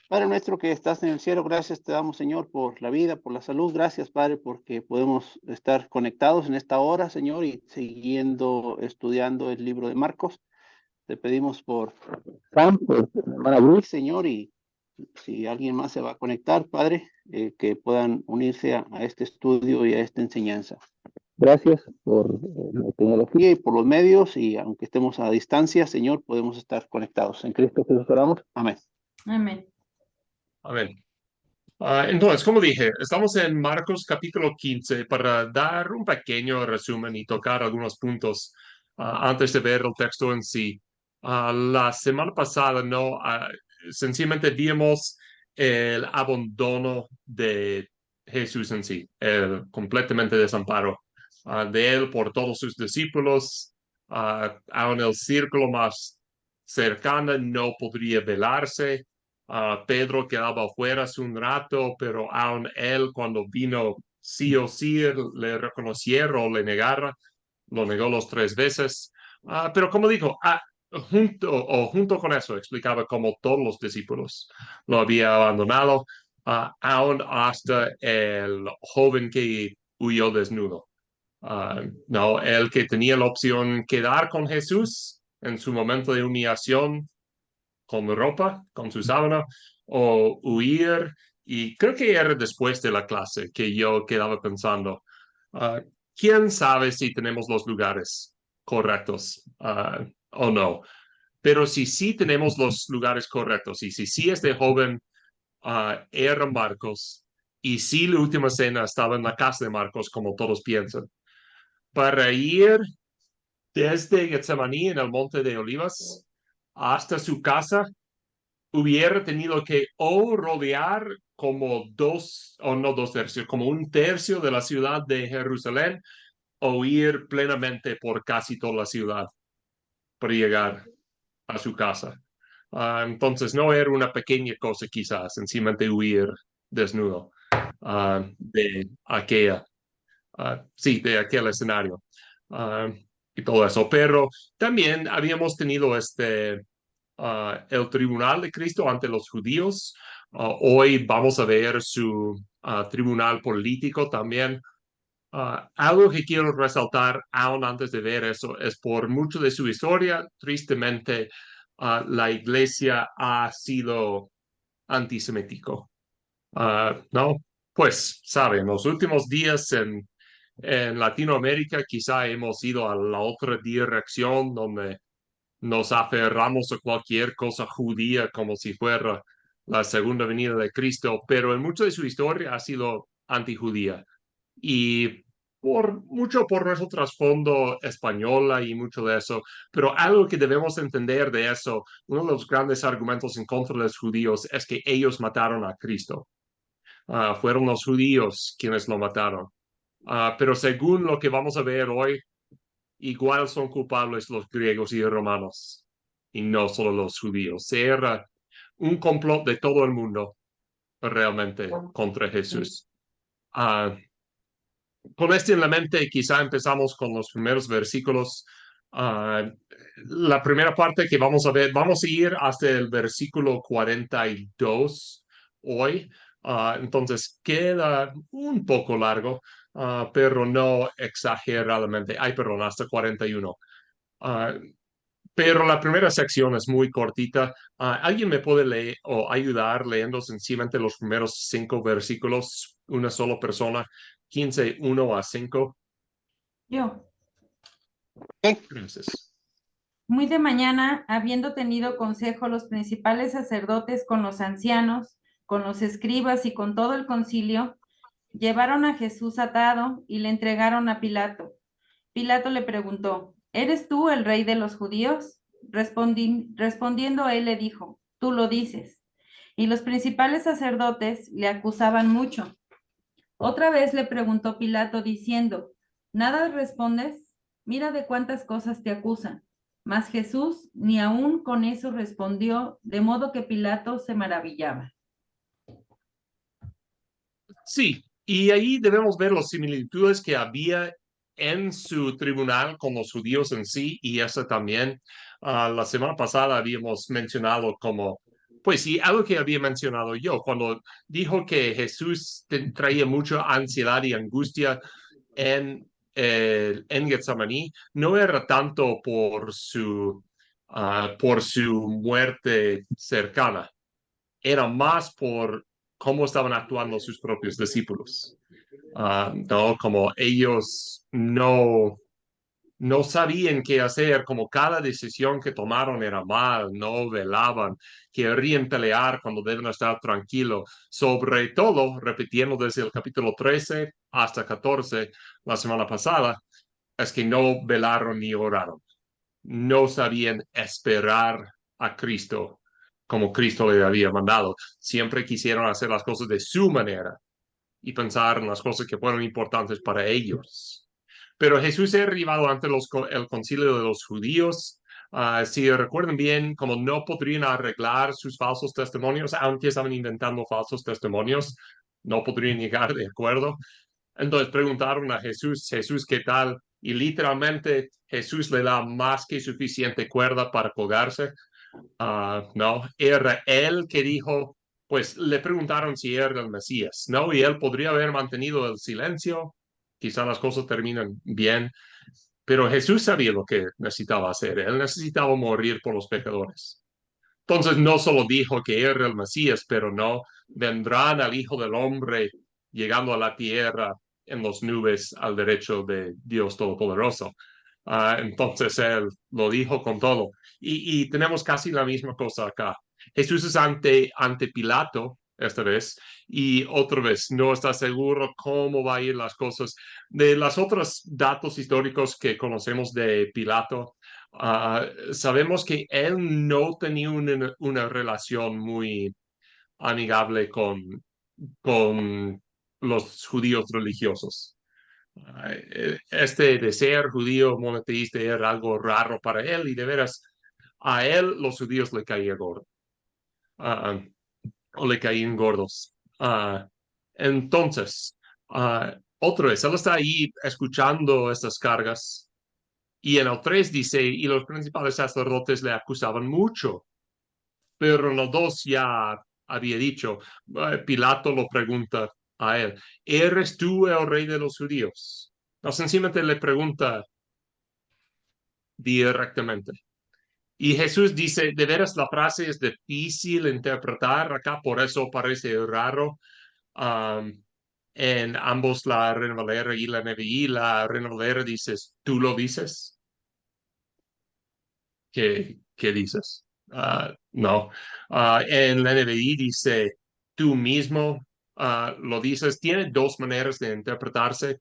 Padre nuestro que estás en el cielo, gracias te damos, Señor, por la vida, por la salud. Gracias, Padre, porque podemos estar conectados en esta hora, Señor, y siguiendo estudiando el libro de Marcos. Te pedimos por Sam, por la hermana Luis, Señor, y si alguien más se va a conectar, Padre, que puedan unirse a este estudio y a esta enseñanza. Gracias por la tecnología y por los medios, y aunque estemos a distancia, Señor, podemos estar conectados. En Cristo Jesús oramos. Amén. Amén. Amén. Entonces, como dije, estamos en Marcos capítulo 15 para dar un pequeño resumen y tocar algunos puntos antes de ver el texto en sí. La semana pasada, no, sencillamente vimos el abandono de Jesús en sí, el completamente desamparo de él por todos sus discípulos, aún el círculo más cercano no podría velarse. Pedro quedaba afuera hace un rato, pero aún él cuando vino sí o sí le reconocieron o le negara, lo negó los 3 veces. Pero como dijo, junto con eso explicaba cómo todos los discípulos lo habían abandonado, aún hasta el joven que huyó desnudo. No, el que tenía la opción quedar con Jesús en su momento de humillación con ropa, con su sábana, o huir. Y creo que era después de la clase que yo quedaba pensando, ah, ¿quién sabe si tenemos los lugares correctos o no? Pero si sí tenemos los lugares correctos y si sí este joven era Marcos y si la última cena estaba en la casa de Marcos, como todos piensan, para ir desde Getsemaní en el Monte de Olivas hasta su casa, hubiera tenido que o rodear como o no 2 tercios, como 1 tercio de la ciudad de Jerusalén, o ir plenamente por casi toda la ciudad para llegar a su casa. Entonces no era una pequeña cosa quizás, sencillamente huir desnudo de sí, de aquel escenario y todo eso. Pero también habíamos tenido el tribunal de Cristo ante los judíos. Hoy vamos a ver su tribunal político también. Algo que quiero resaltar aún antes de ver eso es por mucho de su historia, tristemente, la iglesia ha sido antisemítico. ¿No? Pues, saben, los últimos días en Latinoamérica quizá hemos ido a la otra dirección donde nos aferramos a cualquier cosa judía como si fuera la segunda venida de Cristo, pero en mucho de su historia ha sido antijudía. Y mucho por nuestro trasfondo española y mucho de eso, pero algo que debemos entender de eso, uno de los grandes argumentos en contra de los judíos es que ellos mataron a Cristo. Fueron los judíos quienes lo mataron. Pero según lo que vamos a ver hoy, igual son culpables los griegos y romanos, y no solo los judíos. Era un complot de todo el mundo realmente contra Jesús. Con esto en la mente, quizá empezamos con los primeros versículos. La primera parte que vamos a ver, vamos a ir hasta el versículo 42 hoy. Entonces queda un poco largo, pero no exageradamente. Ay, perdón, hasta 41. Pero la primera sección es muy cortita. ¿Alguien me puede leer o ayudar leyendo sencillamente los primeros 5 versículos? Una sola persona, 15, 1 a 5. Yo. Gracias. Muy de mañana, habiendo tenido consejo los principales sacerdotes con los ancianos, con los escribas y con todo el concilio, llevaron a Jesús atado y le entregaron a Pilato. Pilato le preguntó, ¿eres tú el rey de los judíos? Respondiendo él le dijo, tú lo dices. Y los principales sacerdotes le acusaban mucho. Otra vez le preguntó Pilato diciendo, ¿nada respondes? Mira de cuántas cosas te acusan. Mas Jesús ni aún con eso respondió, de modo que Pilato se maravillaba. Sí, y ahí debemos ver las similitudes que había en su tribunal con los judíos en sí, y eso también la semana pasada habíamos mencionado como Pues sí, algo que había mencionado yo, cuando dijo que Jesús traía mucha ansiedad y angustia en Getsemaní, no era tanto por su muerte cercana, era más por cómo estaban actuando sus propios discípulos. ¿No? Como ellos no sabían qué hacer, como cada decisión que tomaron era mal, no velaban, querían pelear cuando deben estar tranquilos. Sobre todo, repitiendo desde el capítulo 13 hasta 14, la semana pasada, es que no velaron ni oraron. No sabían esperar a Cristo como Cristo le había mandado. Siempre quisieron hacer las cosas de su manera y pensar en las cosas que fueron importantes para ellos. Pero Jesús ha arribado ante el concilio de los judíos. Si recuerdan bien, como no podrían arreglar sus falsos testimonios, aunque estaban inventando falsos testimonios, no podrían llegar de acuerdo. Entonces preguntaron a Jesús, Jesús, ¿qué tal? Y literalmente Jesús le da más que suficiente cuerda para colgarse. No, era él que dijo, pues le preguntaron si era el Mesías, ¿no? Y él podría haber mantenido el silencio, quizá las cosas terminan bien, pero Jesús sabía lo que necesitaba hacer, él necesitaba morir por los pecadores. Entonces no solo dijo que era el Mesías, pero no, vendrán al Hijo del Hombre llegando a la tierra en las nubes al derecho de Dios Todopoderoso. Entonces él lo dijo con todo. Y tenemos casi la misma cosa acá. Jesús es ante Pilato esta vez y otra vez no está seguro cómo va a ir las cosas. De los otros datos históricos que conocemos de Pilato, sabemos que él no tenía una relación muy amigable con los judíos religiosos. Este de ser judío monoteísta era algo raro para él y de veras a él los judíos le caían gordos uh, o le caían gordos. Entonces, otra vez, él está ahí escuchando estas cargas y en el 3 dice, y los principales sacerdotes le acusaban mucho, pero en el 2 ya había dicho, Pilato lo pregunta a él, ¿eres tú el rey de los judíos? No, sencillamente le pregunta directamente. Y Jesús dice, de veras la frase es difícil interpretar acá, por eso parece raro. En ambos, la Reina Valera y la NBI, la Reina Valera dices, ¿tú lo dices? ¿Qué dices? No. En la NBI dice, tú mismo lo dices. Tiene dos maneras de interpretarse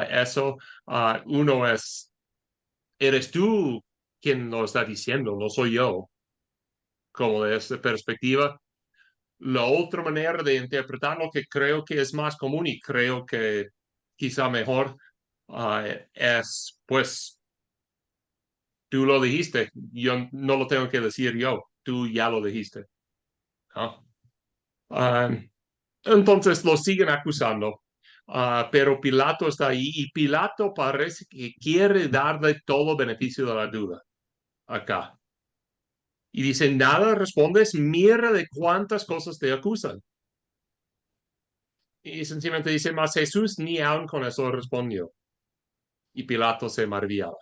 eso. Uno es, eres tú quien lo está diciendo, no soy yo, como de esta perspectiva. La otra manera de interpretarlo que creo que es más común y creo que quizá mejor es, pues, tú lo dijiste, yo no lo tengo que decir yo, tú ya lo dijiste. ¿No? Entonces lo siguen acusando, pero Pilato está ahí y Pilato parece que quiere darle todo beneficio de la duda acá. Y dice, nada respondes, mira de cuántas cosas te acusan. Y sencillamente dice, más Jesús ni aun con eso respondió. Y Pilato se maravillaba.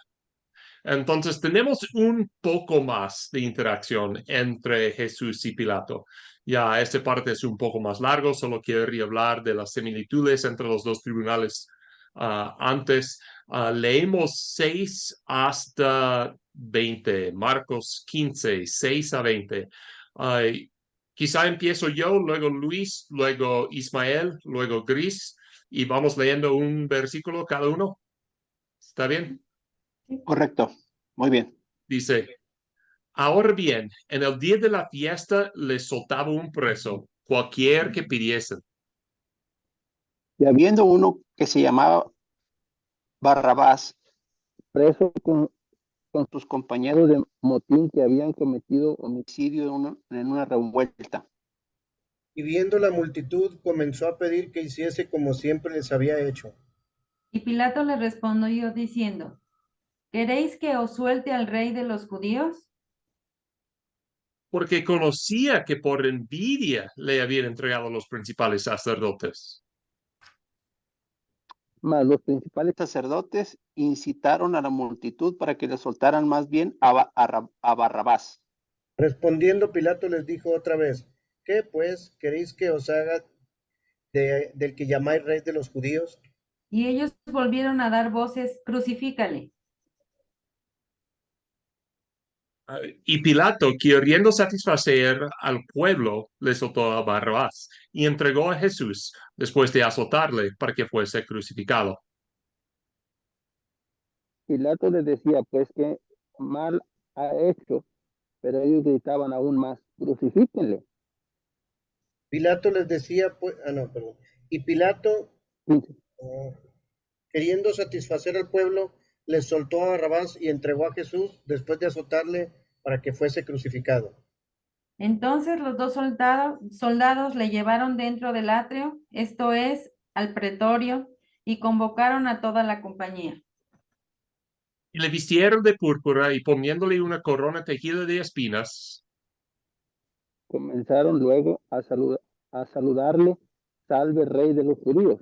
Entonces tenemos un poco más de interacción entre Jesús y Pilato. Ya esta parte es un poco más largo, solo quería hablar de las similitudes entre los dos tribunales antes. Leemos 6 hasta 20, Marcos 15, 6 a 20. Quizá empiezo yo, luego Luis, luego Ismael, luego Gris, y vamos leyendo un versículo cada uno. ¿Está bien? Correcto. Muy bien. Dice, ahora bien, en el día de la fiesta les soltaba un preso, cualquier que pidiesen. Y habiendo uno que se llamaba Barrabás, preso con sus compañeros de motín que habían cometido homicidio en una revuelta. Y viendo la multitud, comenzó a pedir que hiciese como siempre les había hecho. Y Pilato le respondió diciendo, ¿queréis que os suelte al rey de los judíos? porque conocía que por envidia le habían entregado los principales sacerdotes. Mas los principales sacerdotes incitaron a la multitud para que le soltaran más bien a Barrabás. Respondiendo Pilato les dijo otra vez: ¿Qué pues queréis que os haga del que llamáis rey de los judíos? Y ellos volvieron a dar voces: crucifícale. Y Pilato, queriendo satisfacer al pueblo, le soltó a Barrabás y entregó a Jesús después de azotarle para que fuese crucificado. Pilato les decía, pues, que mal ha hecho, pero ellos gritaban aún más, crucifíquenle. Pilato les decía, pues, Y Pilato, queriendo satisfacer al pueblo, les soltó a Barrabás y entregó a Jesús después de azotarle para que fuese crucificado. Entonces los dos soldados le llevaron dentro del atrio, esto es, al pretorio, y convocaron a toda la compañía. Y le vistieron de púrpura y poniéndole una corona tejida de espinas. Comenzaron luego a saludarle, salve rey de los judíos.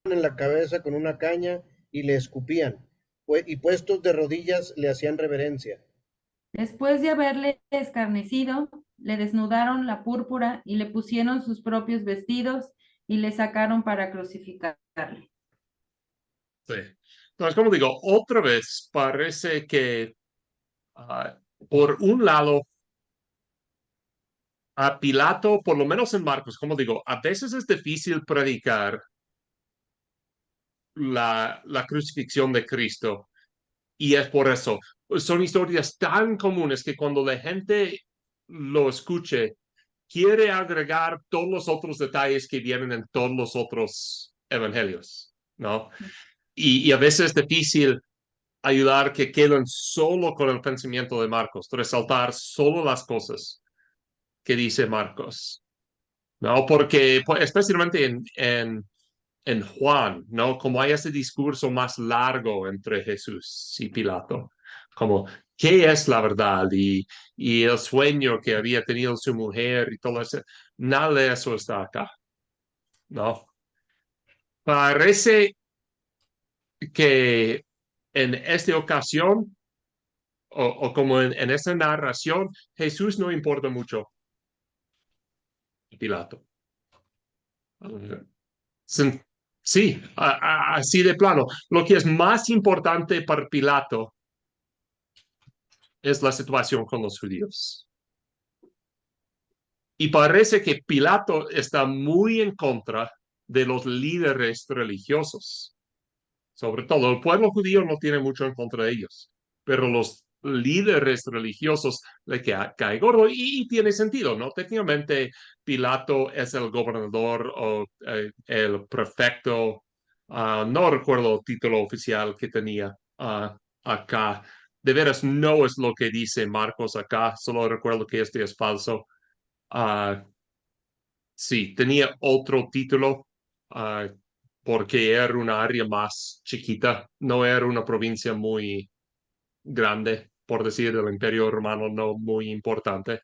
En la cabeza con una caña y le escupían, y puestos de rodillas le hacían reverencia. Después de haberle escarnecido, le desnudaron la púrpura y le pusieron sus propios vestidos y le sacaron para crucificarle. Sí. Entonces, como digo, otra vez parece que por un lado, a Pilato, por lo menos en Marcos, como digo, a veces es difícil predicar la crucifixión de Cristo. Y es por eso, son historias tan comunes que cuando la gente lo escuche, quiere agregar todos los otros detalles que vienen en todos los otros evangelios, ¿no? Y a veces es difícil ayudar que queden solo con el pensamiento de Marcos, resaltar solo las cosas que dice Marcos, ¿no? Porque pues, especialmente en Juan, ¿no? Como hay ese discurso más largo entre Jesús y Pilato, como, ¿qué es la verdad? Y el sueño que había tenido su mujer y todo eso, nada de eso está acá, ¿no? Parece que en esta ocasión, o como en esta narración, Jesús no importa mucho a Pilato. Sí, así de plano. Lo que es más importante para Pilato es la situación con los judíos. Y parece que Pilato está muy en contra de los líderes religiosos. Sobre todo, el pueblo judío no tiene mucho en contra de ellos, pero los líderes religiosos le cae gordo y tiene sentido, ¿no? Técnicamente, Pilato es el gobernador o el prefecto, no recuerdo el título oficial que tenía acá. De veras, no es lo que dice Marcos acá, solo recuerdo que este es falso. Uh, sí, tenía otro título porque era una área más chiquita, no era una provincia muy grande, por decir, del Imperio Romano, no muy importante.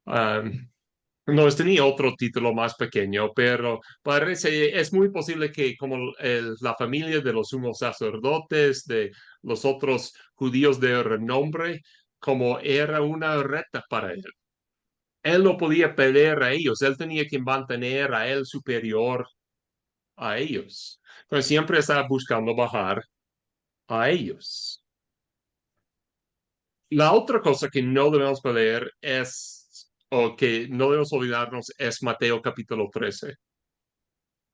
No, tenía otro título más pequeño, pero parece, es muy posible que como la familia de los sumos sacerdotes, de los otros judíos de renombre, como era una reta para él. Él no podía pelear a ellos, él tenía que mantener a él superior a ellos. Entonces siempre estaba buscando bajar a ellos. La otra cosa que no debemos leer es, o que no debemos olvidarnos, es Mateo capítulo 13.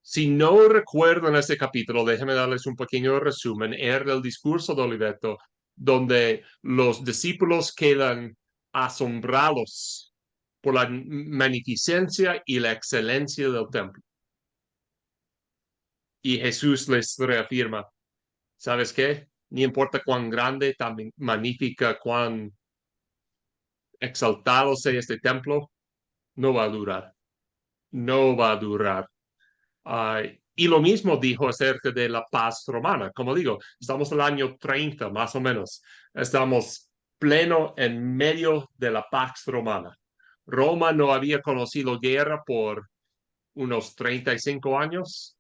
Si no recuerdan ese capítulo, déjenme darles un pequeño resumen. Era el discurso de Oliveto, donde los discípulos quedan asombrados por la magnificencia y la excelencia del templo. Y Jesús les reafirma, ¿sabes qué? Ni importa cuán grande, tan magnífica, cuán exaltado sea este templo, no va a durar. No va a durar. Y lo mismo dijo acerca de la paz romana. Como digo, estamos en el año 30, más o menos. Estamos pleno en medio de la Pax Romana. Roma no había conocido guerra por unos 35 años.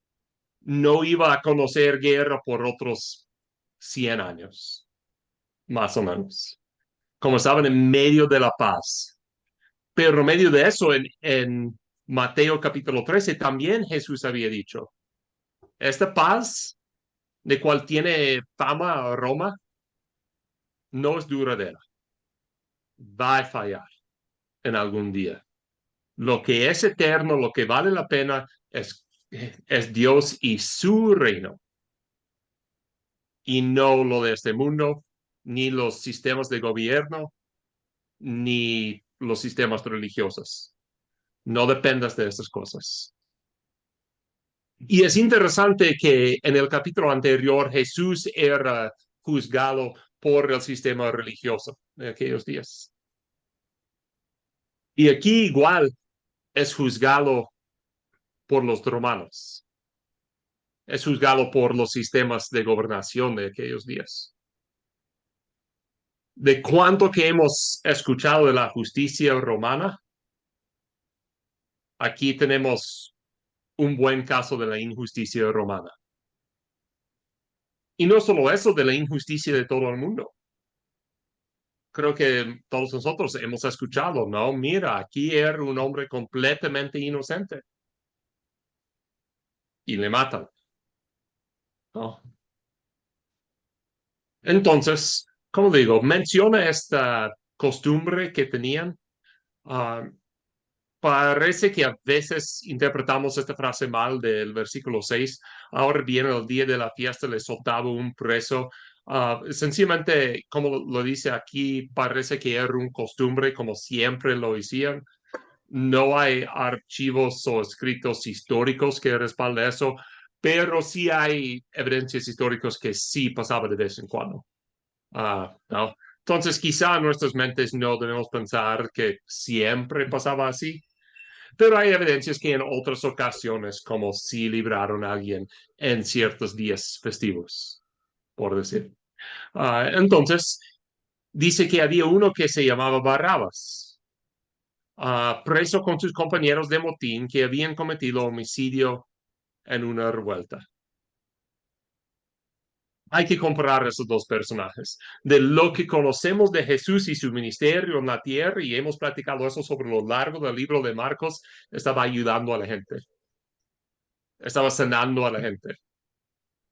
No iba a conocer guerra por otros 100 años, más o menos. Como estaban en medio de la paz. Pero en medio de eso, en Mateo capítulo 13, también Jesús había dicho, esta paz de cual tiene fama Roma no es duradera. Va a fallar en algún día. Lo que es eterno, lo que vale la pena es Dios y su reino. Y no lo de este mundo, ni los sistemas de gobierno, ni los sistemas religiosos. No dependas de estas cosas. Y es interesante que en el capítulo anterior Jesús era juzgado por el sistema religioso de aquellos días. Y aquí igual es juzgado por los romanos. Es juzgado por los sistemas de gobernación de aquellos días. De cuánto que hemos escuchado de la justicia romana, aquí tenemos un buen caso de la injusticia romana. Y no solo eso, de la injusticia de todo el mundo. Creo que todos nosotros hemos escuchado, ¿no? Mira, aquí era un hombre completamente inocente. Y le matan, ¿no? Entonces, como digo, menciona esta costumbre que tenían. Ah, parece que a veces interpretamos esta frase mal del versículo 6. Ahora viene el día de la fiesta, le soltaba un preso. Sencillamente, como lo dice aquí, parece que era una costumbre como siempre lo hacían. No hay archivos o escritos históricos que respalden eso, pero sí hay evidencias históricas que sí pasaba de vez en cuando. ¿No? Entonces, quizá en nuestras mentes no debemos pensar que siempre pasaba así, pero hay evidencias que en otras ocasiones, como si libraron a alguien en ciertos días festivos, por decir. Entonces, dice que había uno que se llamaba Barrabas, preso con sus compañeros de motín que habían cometido homicidio en una revuelta. Hay que comparar esos dos personajes. De lo que conocemos de Jesús y su ministerio en la tierra, y hemos platicado eso sobre lo largo del libro de Marcos, estaba ayudando a la gente. Estaba sanando a la gente.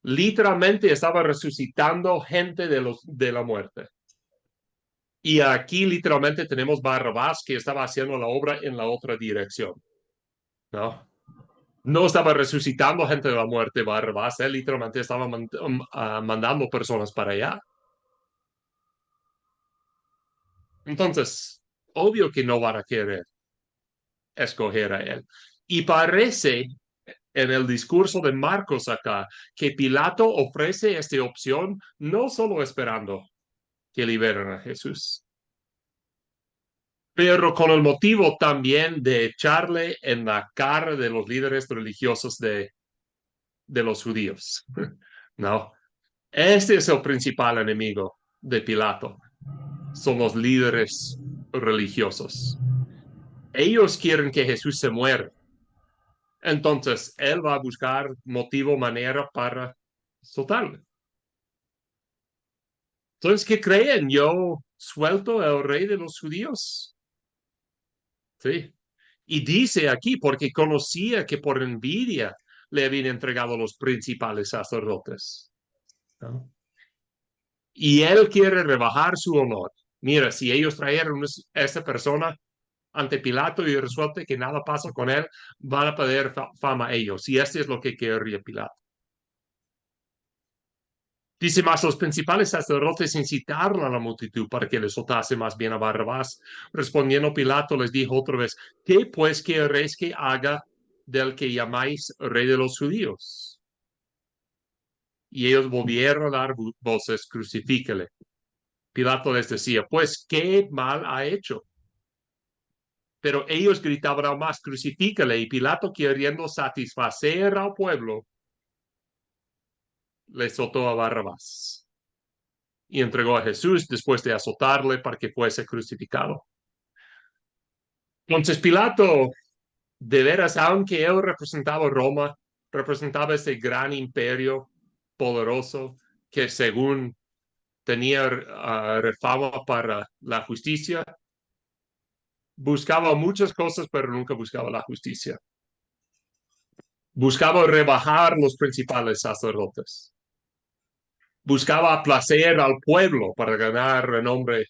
Literalmente estaba resucitando gente de la muerte. Y aquí literalmente tenemos Barrabás que estaba haciendo la obra en la otra dirección, ¿no? No estaba resucitando gente de la muerte, Barrabás, él literalmente estaba mandando personas para allá. Entonces, obvio que no van a querer escoger a él. Y parece en el discurso de Marcos acá que Pilato ofrece esta opción no solo esperando que liberen a Jesús, pero con el motivo también de echarle en la cara de los líderes religiosos de los judíos. No, este es el principal enemigo de Pilato. Son los líderes religiosos. Ellos quieren que Jesús se muera. Entonces, él va a buscar motivo, manera para soltarle. Entonces, ¿qué creen? ¿Yo suelto al rey de los judíos? Sí. Y dice aquí, porque conocía que por envidia le habían entregado los principales sacerdotes, ¿no? Y él quiere rebajar su honor. Mira, si ellos trajeron a esta persona ante Pilato y resulta que nada pasa con él, van a perder fama ellos. Y esto es lo que quería Pilato. Dice más, los principales sacerdotes incitaron a la multitud para que le soltase más bien a Barrabás. Respondiendo Pilato les dijo otra vez, ¿qué pues queréis que haga del que llamáis rey de los judíos? Y ellos volvieron a dar voces, crucifíquele. Pilato les decía, pues, ¿qué mal ha hecho? Pero ellos gritaban aún más, crucifíquele. Y Pilato, queriendo satisfacer al pueblo, le soltó a Barrabás. y entregó a Jesús después de azotarle para que fuese crucificado. Entonces Pilato, de veras, aunque él representaba Roma, representaba ese gran imperio poderoso que según tenía refama para la justicia, buscaba muchas cosas, pero nunca buscaba la justicia. Buscaba rebajar los principales sacerdotes. Buscaba placer al pueblo para ganar renombre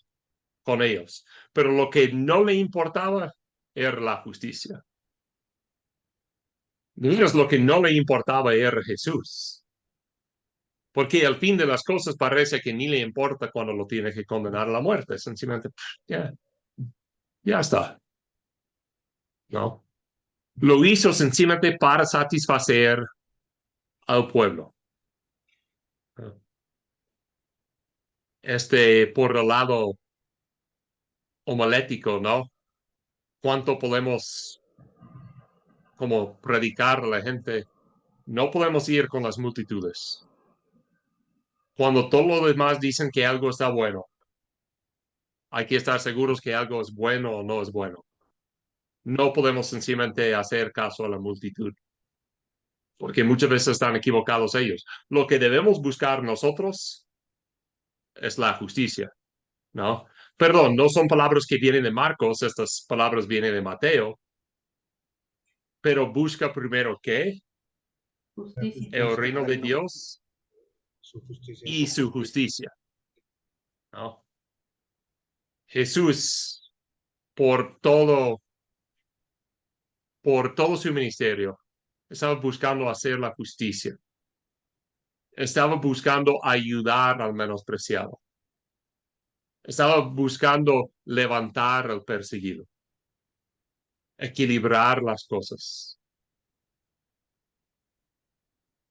con ellos. Pero lo que no le importaba era la justicia. Entonces, lo que no le importaba era Jesús. Porque al fin de las cosas parece que ni le importa cuando lo tiene que condenar a la muerte. Sencillamente, ya está. ¿No? Lo hizo sencillamente para satisfacer al pueblo. Por el lado homilético, ¿no? ¿Cuánto podemos como predicar a la gente? No podemos ir con las multitudes. Cuando todos los demás dicen que algo está bueno, hay que estar seguros que algo es bueno o no es bueno. No podemos sencillamente hacer caso a la multitud, porque muchas veces están equivocados ellos. Lo que debemos buscar nosotros es la justicia, ¿no? Perdón, no son palabras que vienen de Marcos, estas palabras vienen de Mateo, pero busca primero ¿qué? Justicia. El reino de Dios Su justicia. y su justicia, ¿no? Jesús, por todo su ministerio, estaba buscando hacer la justicia. Estaba buscando ayudar al menospreciado. Estaba buscando levantar al perseguido. Equilibrar las cosas.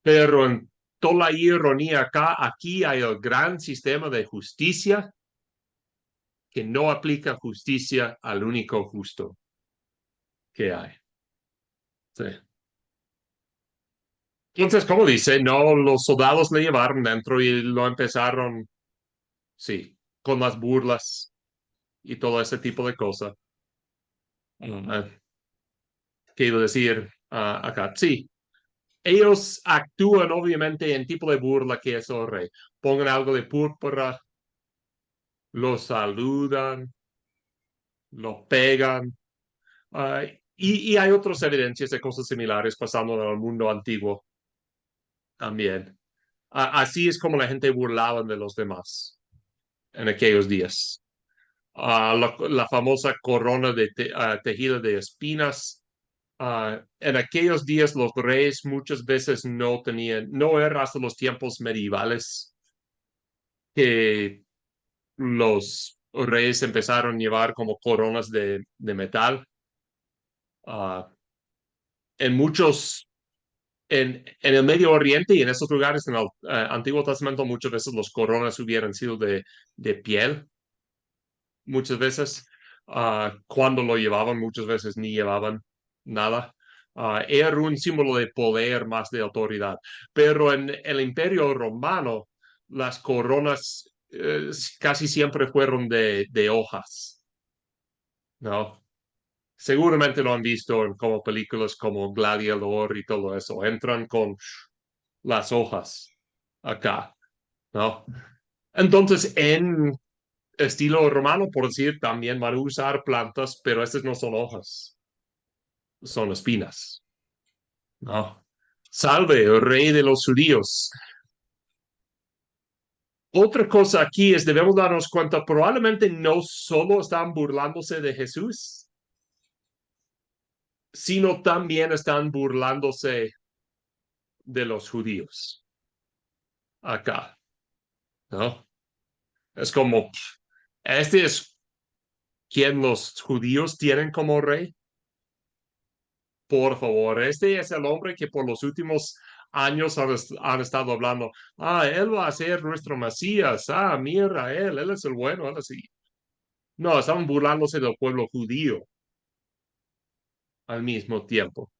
Pero en toda la ironía aquí hay el gran sistema de justicia que no aplica justicia al único justo que hay. Sí. Entonces, como dice, no, los soldados le llevaron dentro y lo empezaron, sí, con las burlas y todo ese tipo de cosas. ¿Qué iba a decir acá? Sí, ellos actúan obviamente en tipo de burla que es el rey. Pongan algo de púrpura, lo saludan, lo pegan. Y hay otras evidencias de cosas similares pasando en el mundo antiguo también. Así es como la gente burlaba de los demás en aquellos días. La famosa corona tejida de espinas. En aquellos días los reyes muchas veces no era hasta los tiempos medievales que los reyes empezaron a llevar como coronas de metal. Ah, en muchos, en el Medio Oriente y en esos lugares, en el Antiguo Testamento, muchas veces los coronas hubieran sido de piel. Muchas veces, cuando lo llevaban, muchas veces ni llevaban nada. Era un símbolo de poder más de autoridad. Pero en el Imperio Romano, las coronas casi siempre fueron de hojas, ¿no? Seguramente lo han visto en como películas como Gladiador y todo eso. Entran con las hojas acá, ¿no? Entonces, en estilo romano, por decir, también van a usar plantas, pero estas no son hojas, son espinas, ¿no? Salve, el rey de los judíos. Otra cosa aquí es, debemos darnos cuenta, probablemente no solo están burlándose de Jesús, sino también están burlándose de los judíos acá, ¿no? Es como, este es quien los judíos tienen como rey. Por favor, este es el hombre que por los últimos años han estado hablando, él va a ser nuestro Mesías, mira, él es el bueno, él así. No, estaban burlándose del pueblo judío al mismo tiempo,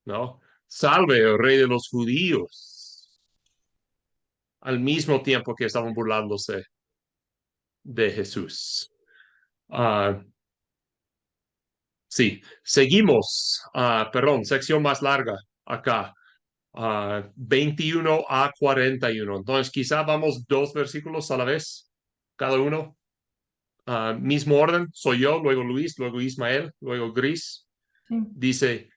¿no? Salve el rey de los judíos. al mismo tiempo que estaban burlándose de Jesús. Sí, seguimos, perdón, sección más larga acá, 21 a 41. Entonces, quizá vamos 2 versículos a la vez, cada uno. Mismo orden, soy yo, luego Luis, luego Ismael, luego Gris. Sí. Dice,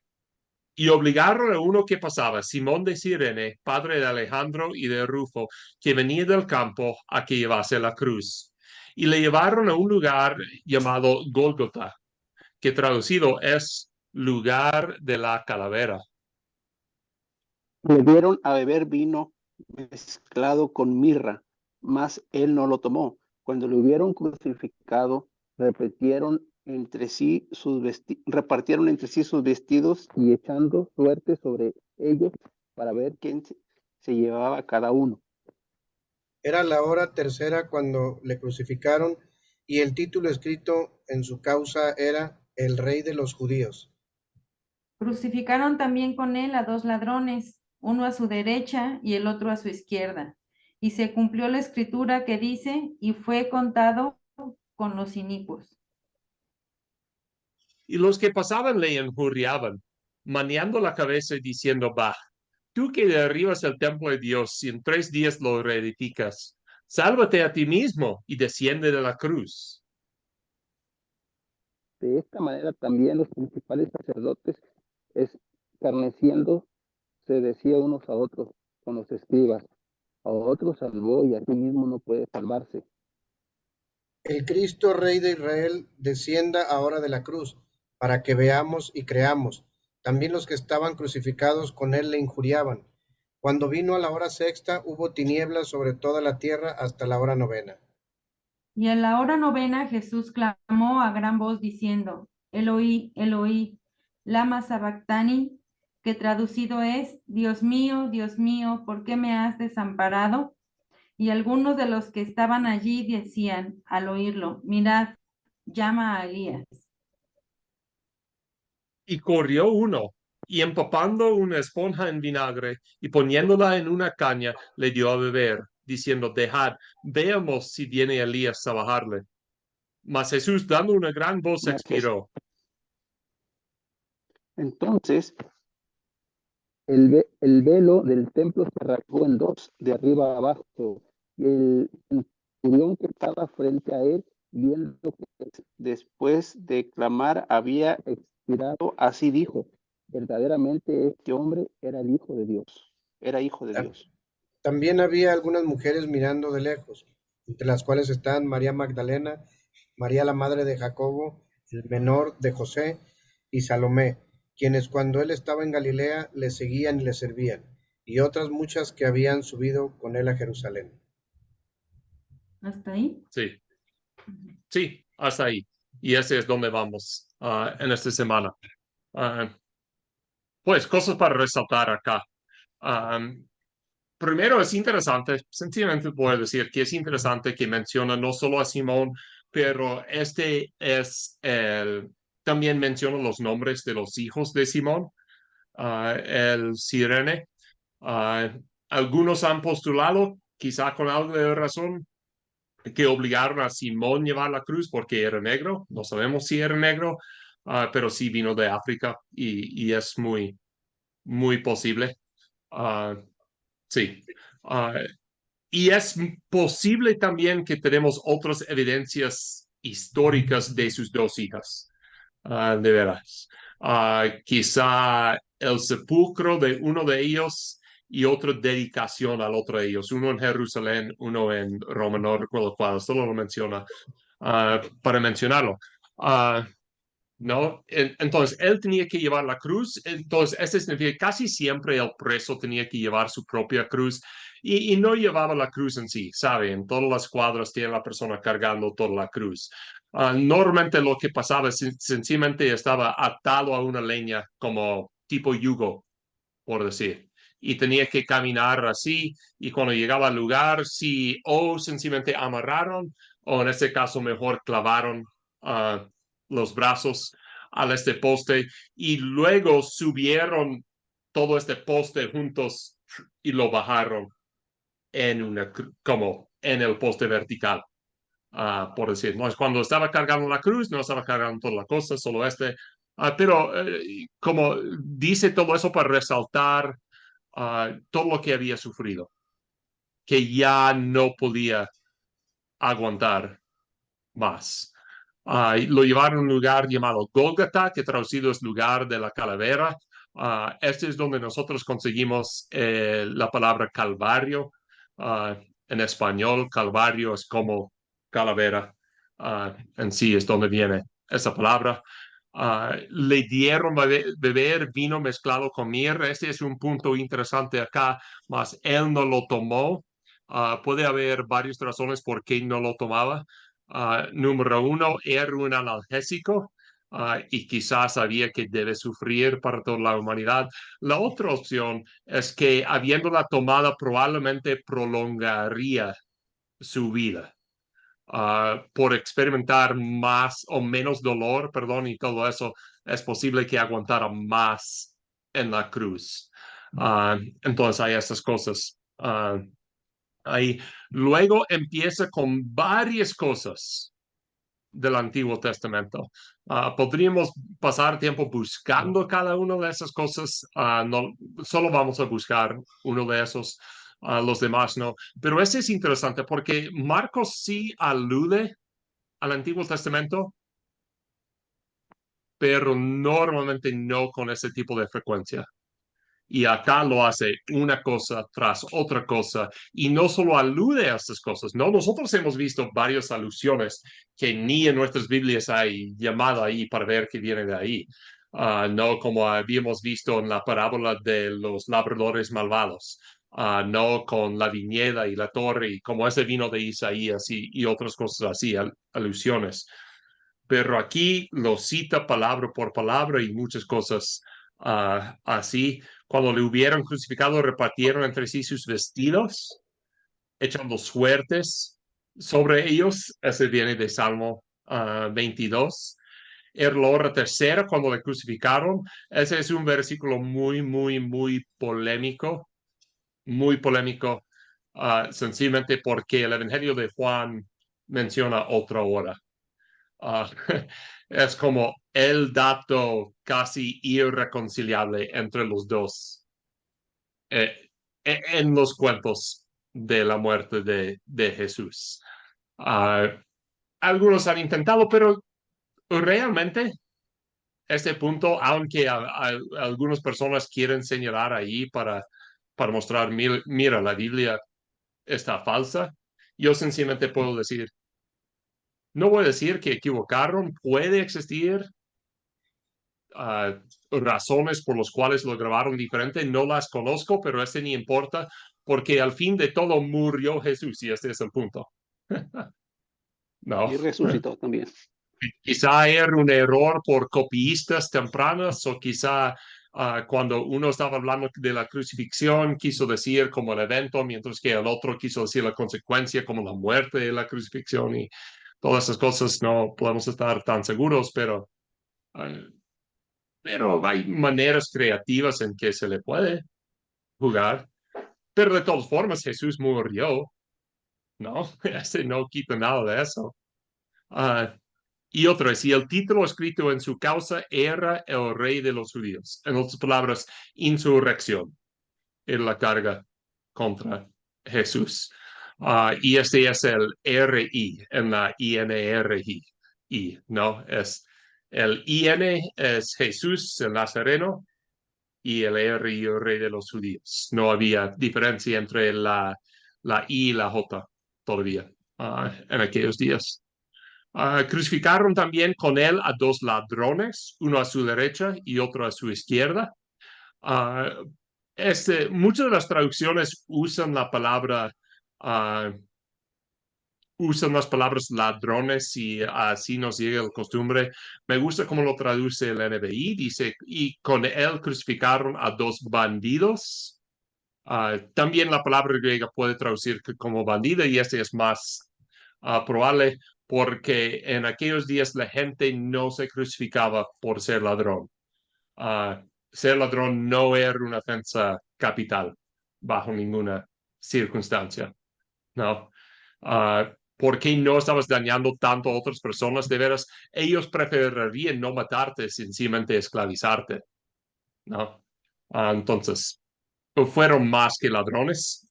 y obligaron a uno que pasaba, Simón de Cirene, padre de Alejandro y de Rufo, que venía del campo, a que llevase la cruz. Y le llevaron a un lugar llamado Gólgota, que traducido es lugar de la calavera. Le dieron a beber vino mezclado con mirra, mas él no lo tomó. Cuando lo hubieron crucificado, repartieron entre sí sus vestidos y echando suerte sobre ellos para ver quién se llevaba cada uno. Era la hora tercera cuando le crucificaron y el título escrito en su causa era El Rey de los Judíos. Crucificaron también con él a 2 ladrones, uno a su derecha y el otro a su izquierda. Y se cumplió la escritura que dice, y fue contado con los inicuos. Y los que pasaban le injuriaban, meneando la cabeza y diciendo, bah, tú que derribas el templo de Dios y en 3 días lo reedificas, sálvate a ti mismo y desciende de la cruz. De esta manera también los principales sacerdotes, escarneciendo, se decía unos a otros con los escribas, a otros salvó y a sí mismo no puede salvarse. El Cristo Rey de Israel descienda ahora de la cruz, para que veamos y creamos. También los que estaban crucificados con él le injuriaban. Cuando vino a la hora sexta, hubo tinieblas sobre toda la tierra hasta la hora novena. Y en la hora novena Jesús clamó a gran voz diciendo, Eloí, Eloí, lama sabactani, que traducido es, Dios mío, ¿por qué me has desamparado? Y algunos de los que estaban allí decían, al oírlo, mirad, llama a Elías. Y corrió uno, y empapando una esponja en vinagre y poniéndola en una caña, le dio a beber, diciendo, dejad, veamos si viene Elías a bajarle. Mas Jesús, dando una gran voz, expiró. Entonces el velo del templo se rasgó en dos, de arriba a abajo, y el centurión que estaba frente a él, viendo que después de clamar había expirado, así dijo, verdaderamente este hombre era el Hijo de Dios, era Hijo de Dios. También había algunas mujeres mirando de lejos, entre las cuales están María Magdalena, María la madre de Jacobo, el menor de José, y Salomé, quienes cuando él estaba en Galilea le seguían y le servían, y otras muchas que habían subido con él a Jerusalén. ¿Hasta ahí? Sí, sí, hasta ahí. Y ese es donde vamos en esta semana. Pues cosas para resaltar acá. Primero es interesante, sencillamente puedo decir que es interesante que menciona no solo a Simón, pero también menciona los nombres de los hijos de Simón, el Cirene. Algunos han postulado, quizá con algo de razón, que obligaron a Simón a llevar la cruz porque era negro. No sabemos si era negro, pero sí vino de África y es muy, muy posible. Sí. Y es posible también que tenemos otras evidencias históricas de sus 2 hijas, de veras. Quizá el sepulcro de uno de ellos y otra dedicación al otro de ellos, uno en Jerusalén, uno en Roma, no recuerdo cuál, solo lo menciona para mencionarlo. ¿No? Entonces, él tenía que llevar la cruz, entonces, este significa que casi siempre el preso tenía que llevar su propia cruz y no llevaba la cruz en sí, ¿sabe? En todas las cuadras tiene la persona cargando toda la cruz. Normalmente lo que pasaba es sencillamente estaba atado a una leña como tipo yugo, por decir. Y tenía que caminar así, y cuando llegaba al lugar, sí, o sencillamente amarraron, o en este caso mejor clavaron los brazos a este poste, y luego subieron todo este poste juntos y lo bajaron como en el poste vertical. Por decir, ¿no? Cuando estaba cargando la cruz, no estaba cargando toda la cosa, solo pero como dice todo eso para resaltar todo lo que había sufrido, que ya no podía aguantar más. Lo llevaron a un lugar llamado Gólgota, que traducido es lugar de la calavera. Este es donde nosotros conseguimos la palabra Calvario. En español, Calvario es como calavera. En sí es donde viene esa palabra. Le dieron beber vino mezclado con mirra. Este es un punto interesante acá, mas él no lo tomó. Puede haber varias razones por qué no lo tomaba. Número uno, era un analgésico y quizás sabía que debe sufrir para toda la humanidad. La otra opción es que habiéndola tomada probablemente prolongaría su vida. Por experimentar más o menos dolor, perdón, y todo eso, es posible que aguantara más en la cruz. Entonces hay estas cosas. Ahí. Luego empieza con varias cosas del Antiguo Testamento. Podríamos pasar tiempo buscando cada una de esas cosas. No, solo vamos a buscar uno de esos, los demás no. Pero ese es interesante porque Marcos sí alude al Antiguo Testamento, pero normalmente no con ese tipo de frecuencia. Y acá lo hace una cosa tras otra cosa y no solo alude a estas cosas, ¿no? Nosotros hemos visto varias alusiones que ni en nuestras Biblias hay llamada ahí para ver qué viene de ahí. No como habíamos visto en la parábola de los labradores malvados, no con la viñeda y la torre y como ese vino de Isaías y otras cosas así, alusiones. Pero aquí lo cita palabra por palabra y muchas cosas así. Cuando le hubieron crucificado, repartieron entre sí sus vestidos, echando suertes sobre ellos. Ese viene de Salmo 22. Era la hora tercera cuando le crucificaron. Ese es un versículo muy, muy, muy polémico. Muy polémico, sencillamente porque el Evangelio de Juan menciona otra hora. Es como el dato casi irreconciliable entre los dos en los cuentos de la muerte de Jesús. Algunos han intentado, pero realmente este punto, aunque algunas personas quieren señalar ahí para mostrar, mira, la Biblia está falsa, yo sencillamente puedo decir, no voy a decir que equivocaron, puede existir razones por las cuales lo grabaron diferente, no las conozco, pero ese ni importa, porque al fin de todo murió Jesús y este es el punto. No. Y resucitó también. Quizá era un error por copiistas tempranas o quizá cuando uno estaba hablando de la crucifixión quiso decir como el evento, mientras que el otro quiso decir la consecuencia como la muerte de la crucifixión y todas esas cosas no podemos estar tan seguros, pero hay maneras creativas en que se le puede jugar. Pero de todas formas, Jesús murió, ¿no? Ese no quita nada de eso. Y otra, si el título escrito en su causa era el rey de los judíos, en otras palabras, insurrección, era la carga contra Jesús. Y este es el RI, en la INRI, ¿no? El IN es Jesús, el Nazareno, y el RI, el rey de los judíos. No había diferencia entre la I y la J todavía en aquellos días. Crucificaron también con él a dos ladrones, uno a su derecha y otro a su izquierda. Muchas de las traducciones usan la palabra, usan las palabras ladrones y así nos llega la costumbre. Me gusta cómo lo traduce el NBI, dice, y con él crucificaron a dos bandidos. También la palabra griega puede traducir como bandida y este es más probable porque en aquellos días la gente no se crucificaba por ser ladrón. Ser ladrón no era una ofensa capital bajo ninguna circunstancia, ¿no? ¿Por qué no estabas dañando tanto a otras personas? De veras, ellos preferirían no matarte, sencillamente esclavizarte, ¿no? Entonces, fueron más que ladrones.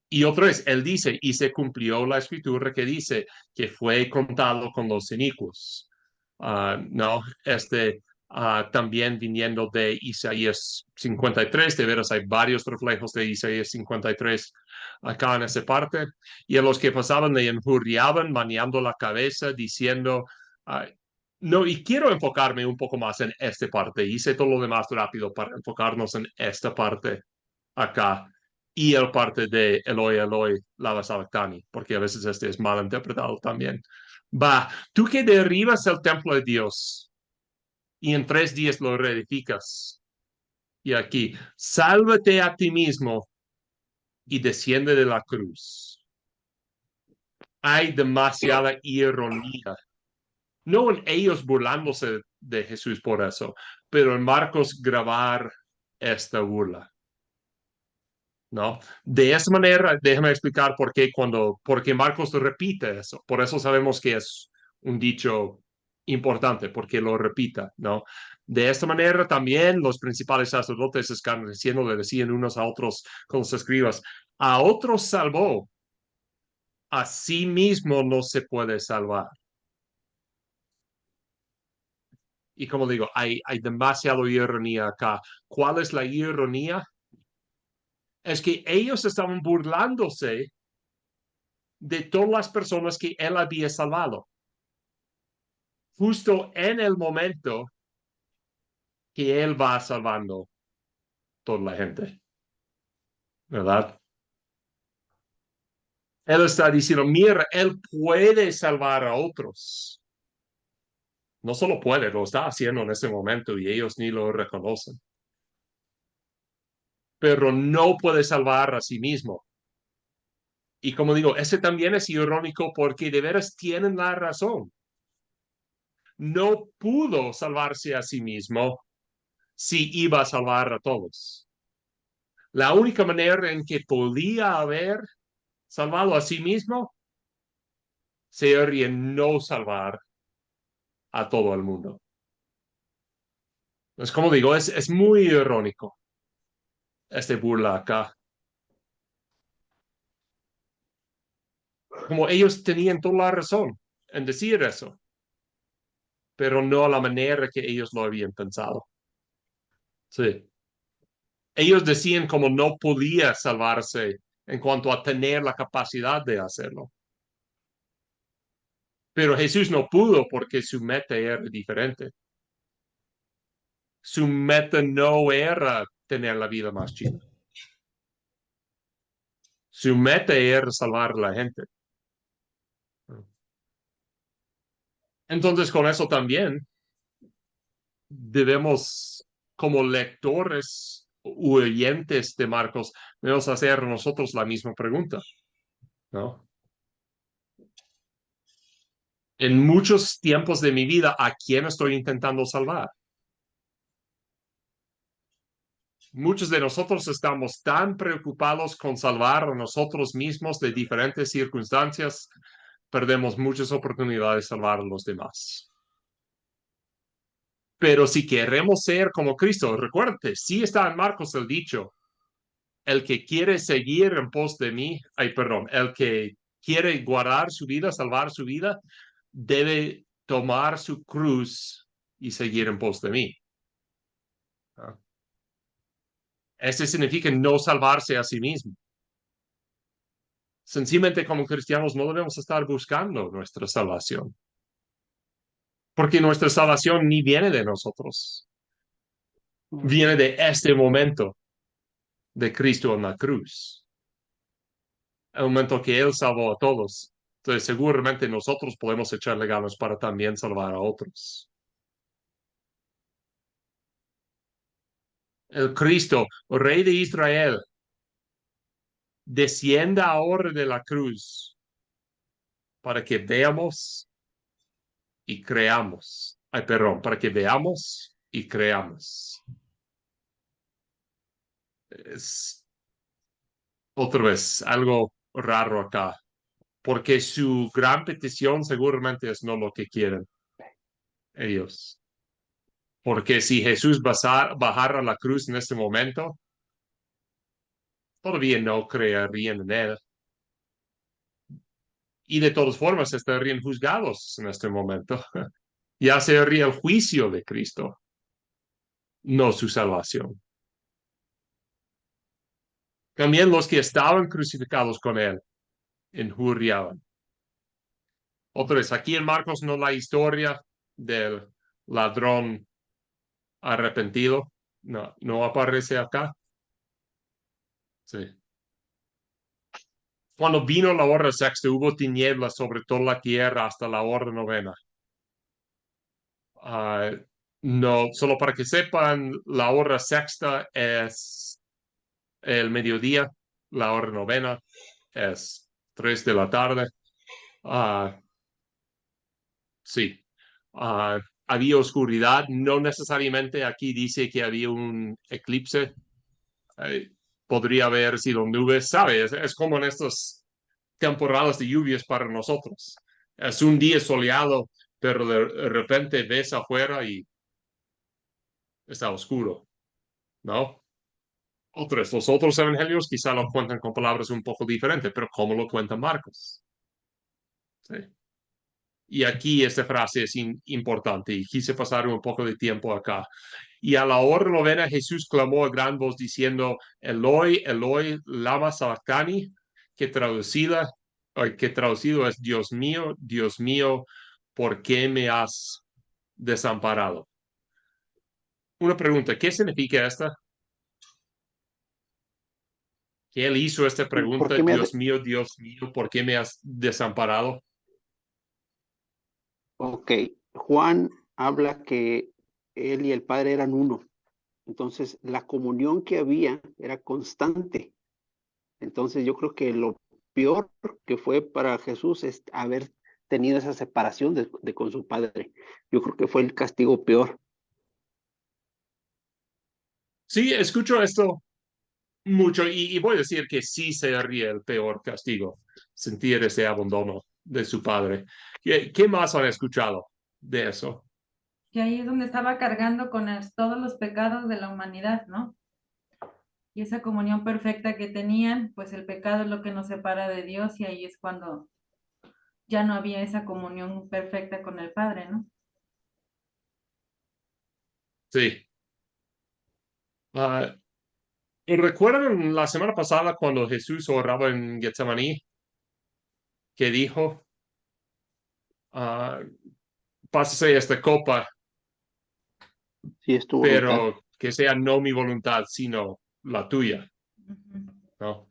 Y otra vez, él dice, y se cumplió la escritura que dice que fue contado con los inicuos. No, también viniendo de Isaías 53, de veras hay varios reflejos de Isaías 53 acá en esa parte, y a los que pasaban le injuriaban, meneando la cabeza, diciendo, no, y quiero enfocarme un poco más en esta parte, hice todo lo demás rápido para enfocarnos en esta parte acá, y el parte de Eloi, Eloi, lama sabachthani, porque a veces este es mal interpretado también. Va, tú que derribas el templo de Dios y en 3 días lo reedificas. Y aquí, sálvate a ti mismo y desciende de la cruz. Hay demasiada ironía. No en ellos burlándose de Jesús por eso, pero en Marcos grabar esta burla. ¿No? De esa manera, déjame explicar porque Marcos repite eso. Por eso sabemos que es un dicho importante, porque lo repita, ¿no? De esta manera también los principales sacerdotes escarneciendo le decían unos a otros con los escribas, a otros salvó, a sí mismo no se puede salvar. Y como digo, hay demasiada ironía acá. ¿Cuál es la ironía? Es que ellos estaban burlándose de todas las personas que él había salvado. Justo en el momento que él va salvando toda la gente, ¿verdad? Él está diciendo, mira, él puede salvar a otros. No solo puede, lo está haciendo en ese momento y ellos ni lo reconocen. Pero no puede salvar a sí mismo. Y como digo, ese también es irónico porque de veras tienen la razón. No pudo salvarse a sí mismo si iba a salvar a todos. La única manera en que podía haber salvado a sí mismo sería no salvar a todo el mundo. Es como digo, es muy irónico este burla acá. Como ellos tenían toda la razón en decir eso, pero no a la manera que ellos lo habían pensado. Sí. Ellos decían como no podía salvarse en cuanto a tener la capacidad de hacerlo. Pero Jesús no pudo porque su meta era diferente. Su meta no era tener la vida más chida. Su meta era salvar a la gente. Entonces, con eso también debemos, como lectores u oyentes de Marcos, debemos hacer nosotros la misma pregunta, ¿no? En muchos tiempos de mi vida, ¿a quién estoy intentando salvar? Muchos de nosotros estamos tan preocupados con salvar a nosotros mismos de diferentes circunstancias, perdemos muchas oportunidades de salvar a los demás. Pero si queremos ser como Cristo, recuérdate, sí está en Marcos el dicho, el que quiere seguir en pos de mí, el que quiere guardar su vida, salvar su vida, debe tomar su cruz y seguir en pos de mí. Este significa no salvarse a sí mismo. Sencillamente como cristianos no debemos estar buscando nuestra salvación, porque nuestra salvación ni viene de nosotros, viene de este momento de Cristo en la cruz, el momento que Él salvó a todos. Entonces seguramente nosotros podemos echarle ganas para también salvar a otros. El Cristo, Rey de Israel, descienda ahora de la cruz para que veamos y creamos. Ay, perdón, para que veamos y creamos. Otra vez, algo raro acá, porque su gran petición seguramente es no lo que quieren ellos. Porque si Jesús bajara a la cruz en este momento, todavía no creerían en él. Y de todas formas estarían juzgados en este momento. Ya sería el juicio de Cristo, no su salvación. También los que estaban crucificados con él injuriaban. Otra vez, aquí en Marcos no la historia del ladrón arrepentido. No, no aparece acá. Sí. Cuando vino la hora sexta, hubo tinieblas sobre toda la tierra hasta la hora novena. Ah, no, solo para que sepan, la hora sexta es el mediodía, la hora novena es 3 de la tarde. Ah, sí. Había oscuridad, no necesariamente aquí dice que había un eclipse. Podría haber sido nubes, ¿sabes? Es como en estas temporadas de lluvias para nosotros. Es un día soleado, pero de repente ves afuera y está oscuro, ¿no? Los otros evangelios quizá lo cuentan con palabras un poco diferentes, pero ¿cómo lo cuenta Marcos? Sí. Y aquí esta frase es importante y quise pasar un poco de tiempo acá. Y a la hora novena Jesús clamó a gran voz diciendo, Eloi, Eloi, lama sabactani, que traducido es, Dios mío, ¿por qué me has desamparado? Una pregunta, ¿qué significa esta? Que él hizo esta ¿Por pregunta, qué Dios mío, ¿por qué me has desamparado? Ok, Juan habla que él y el Padre eran uno. Entonces, la comunión que había era constante. Entonces, yo creo que lo peor que fue para Jesús es haber tenido esa separación de con su Padre. Yo creo que fue el castigo peor. Sí, escucho esto mucho y voy a decir que sí sería el peor castigo, sentir ese abandono de su padre. ¿Qué más han escuchado de eso? Que ahí es donde estaba cargando con todos los pecados de la humanidad, ¿no? Y esa comunión perfecta que tenían, pues el pecado es lo que nos separa de Dios y ahí es cuando ya no había esa comunión perfecta con el Padre, ¿no? Sí. Ah, ¿recuerdan la semana pasada cuando Jesús oraba en Getsemaní que dijo, ah, pásase esta copa, Sí, es tu voluntad. pero que sea no mi voluntad, sino la tuya, Ujú. ¿no?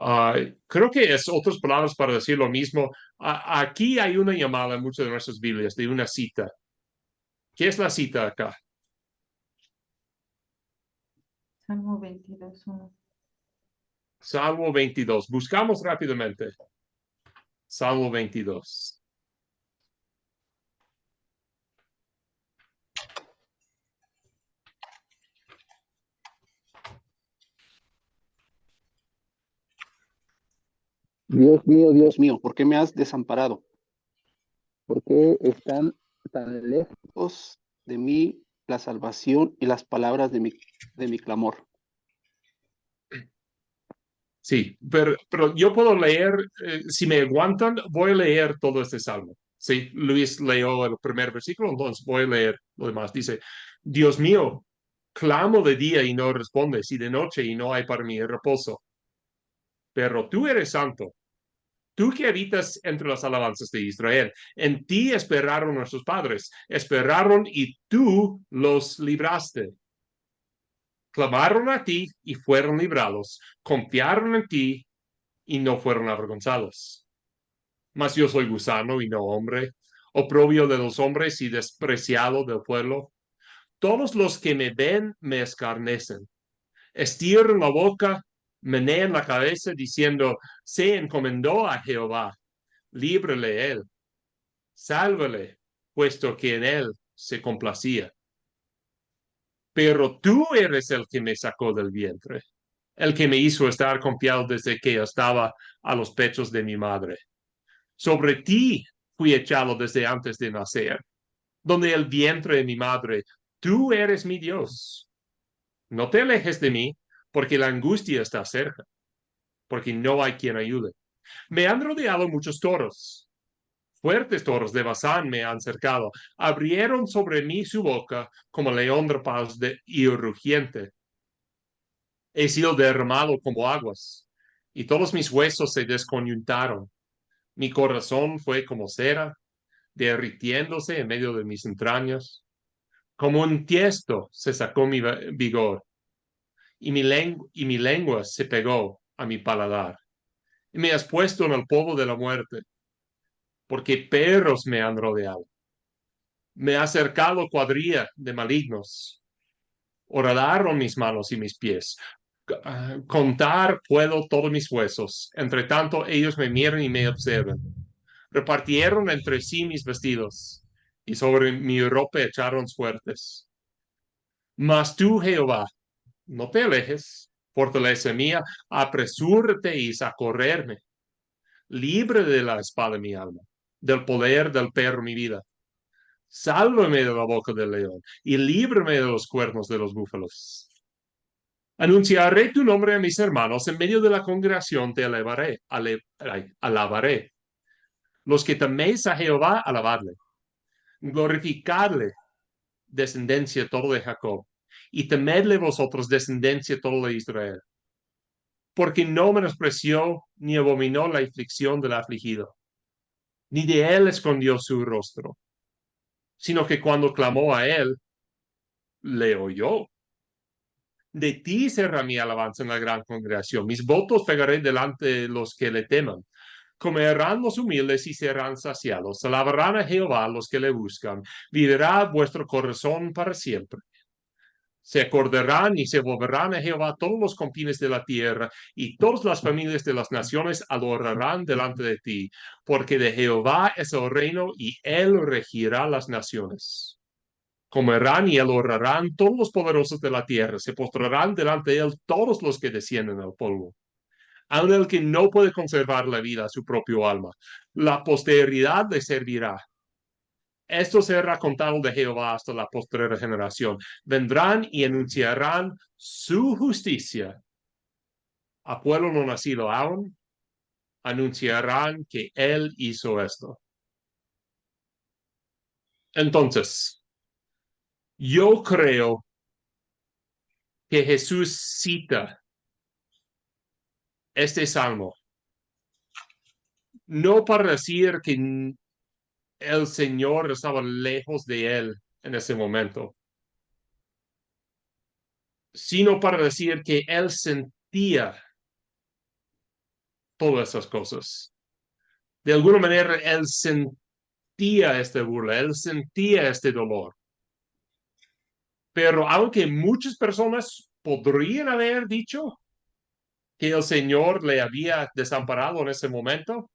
Ah, creo que es otras palabras para decir lo mismo. Aquí hay una llamada en muchas de nuestras Biblias de una cita. ¿Qué es la cita acá? Salmo 22:1. Salmo 22. Buscamos rápidamente. Salmo 22. Dios mío, ¿por qué me has desamparado? ¿Por qué están tan lejos de mí la salvación y las palabras de mi clamor? Sí, pero yo puedo leer, si me aguantan, voy a leer todo este salmo. Sí, Luis leyó el primer versículo, entonces voy a leer lo demás. Dice, Dios mío, clamo de día y no respondes, y de noche y no hay para mí reposo. Pero tú eres santo, tú que habitas entre las alabanzas de Israel. En ti esperaron nuestros padres, esperaron y tú los libraste. Clamaron a ti y fueron librados, confiaron en ti y no fueron avergonzados. Mas yo soy gusano y no hombre, oprobio de los hombres y despreciado del pueblo. Todos los que me ven me escarnecen, estiran la boca, menean la cabeza diciendo, se encomendó a Jehová, líbrele él, sálvale, puesto que en él se complacía. Pero tú eres el que me sacó del vientre. el que me hizo estar confiado desde que estaba a los pechos de mi madre. Sobre ti fui echado desde antes de nacer, donde el vientre de mi madre. Tú eres mi Dios. No te alejes de mí, porque la angustia está cerca, porque no hay quien ayude. Me han rodeado muchos toros. Fuertes toros de Bazán me han cercado. Abrieron sobre mí su boca como león rapaz y rugiente. He sido derramado como aguas, y todos mis huesos se descoyuntaron. Mi corazón fue como cera, derritiéndose en medio de mis entrañas. Como un tiesto se sacó mi vigor, y mi lengua se pegó a mi paladar. Y me has puesto en el polvo de la muerte, porque perros me han rodeado. Me ha cercado cuadrilla de malignos. Horadaron mis manos y mis pies. Contar puedo todos mis huesos. Entre tanto, ellos me miran y me observan. Repartieron entre sí mis vestidos, y sobre mi ropa echaron suertes. Mas tú, Jehová, no te alejes, fortaleza mía, apresúrate y socorrerme. Libre de la espada mi alma, del poder del perro mi vida. Sálvame de la boca del león y líbrame de los cuernos de los búfalos. Anunciaré tu nombre a mis hermanos, en medio de la congregación te alabaré. Los que teméis a Jehová, alabadle. Glorificadle, descendencia todo de Jacob, y temedle vosotros, descendencia todo de Israel. Porque no menospreció ni abominó la aflicción del afligido, ni de él escondió su rostro, sino que cuando clamó a él, le oyó. De ti será mi alabanza en la gran congregación. Mis votos pegaré delante de los que le teman. Comerán los humildes y serán saciados. Alabarán a Jehová los que le buscan. Vivirá vuestro corazón para siempre. Se acordarán y se volverán a Jehová todos los confines de la tierra, y todas las familias de las naciones adorarán delante de ti, porque de Jehová es el reino y él regirá las naciones. Comerán y adorarán todos los poderosos de la tierra, se postrarán delante de él todos los que descienden al polvo. Aun el que no puede conservar la vida a su propio alma, la posteridad le servirá. Esto será contado de Jehová hasta la postrera generación. Vendrán y anunciarán su justicia. A pueblo no nacido aún, anunciarán que él hizo esto. Entonces, yo creo que Jesús cita este salmo, no para decir que el Señor estaba lejos de él en ese momento, sino para decir que él sentía todas esas cosas. De alguna manera, él sentía este burla, él sentía este dolor. Pero aunque muchas personas podrían haber dicho que el Señor le había desamparado en ese momento,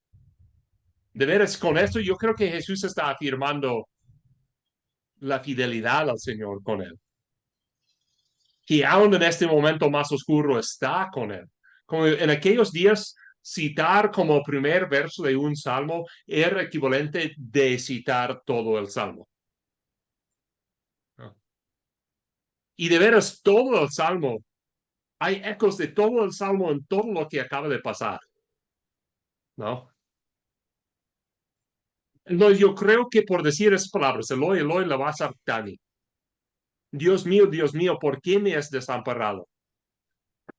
de veras, con esto yo creo que Jesús está afirmando la fidelidad al Señor con él. Que aún en este momento más oscuro está con él. Como en aquellos días, citar como primer verso de un salmo era equivalente de citar todo el salmo. Y de veras, todo el salmo, hay ecos de todo el salmo en todo lo que acaba de pasar. ¿No? Entonces yo creo que por decir esas palabras, Eloi, Eloi, lama sabachthani. Dios mío, ¿por qué me has desamparado?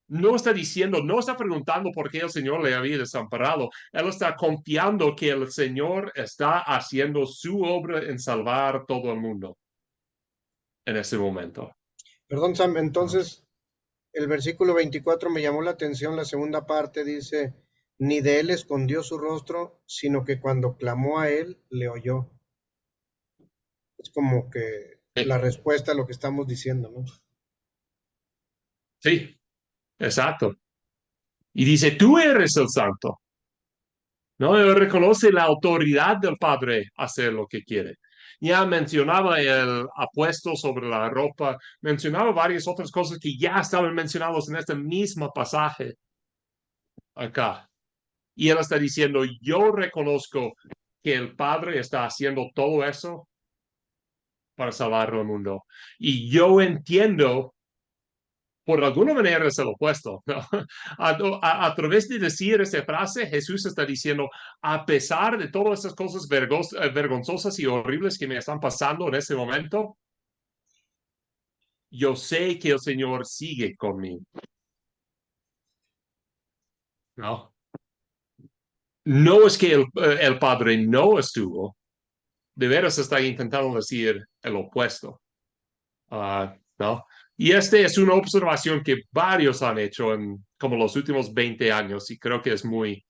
No está diciendo, no está preguntando por qué el Señor le había desamparado. Él está confiando que el Señor está haciendo su obra en salvar todo el mundo en ese momento. Perdón, Sam, entonces el versículo 24 me llamó la atención, la segunda parte dice, ni de él escondió su rostro, sino que cuando clamó a él, le oyó. Es como que la respuesta a lo que estamos diciendo, ¿no? Sí, exacto. Y dice, tú eres el santo. ¿No? Él reconoce la autoridad del Padre a hacer lo que quiere. Ya mencionaba el apuesto sobre la ropa, mencionaba varias otras cosas que ya estaban mencionados en este mismo pasaje acá. Y él está diciendo, yo reconozco que el Padre está haciendo todo eso para salvar al mundo. Y yo entiendo, por alguna manera es el opuesto, ¿no? A través de decir esa frase, Jesús está diciendo, a pesar de todas esas cosas vergonzosas y horribles que me están pasando en este momento, yo sé que el Señor sigue conmigo, ¿no? No es que el Padre no estuvo, de veras está intentando decir el opuesto, ¿no? Y esta es una observación que varios han hecho en como los últimos 20 años y creo que es muy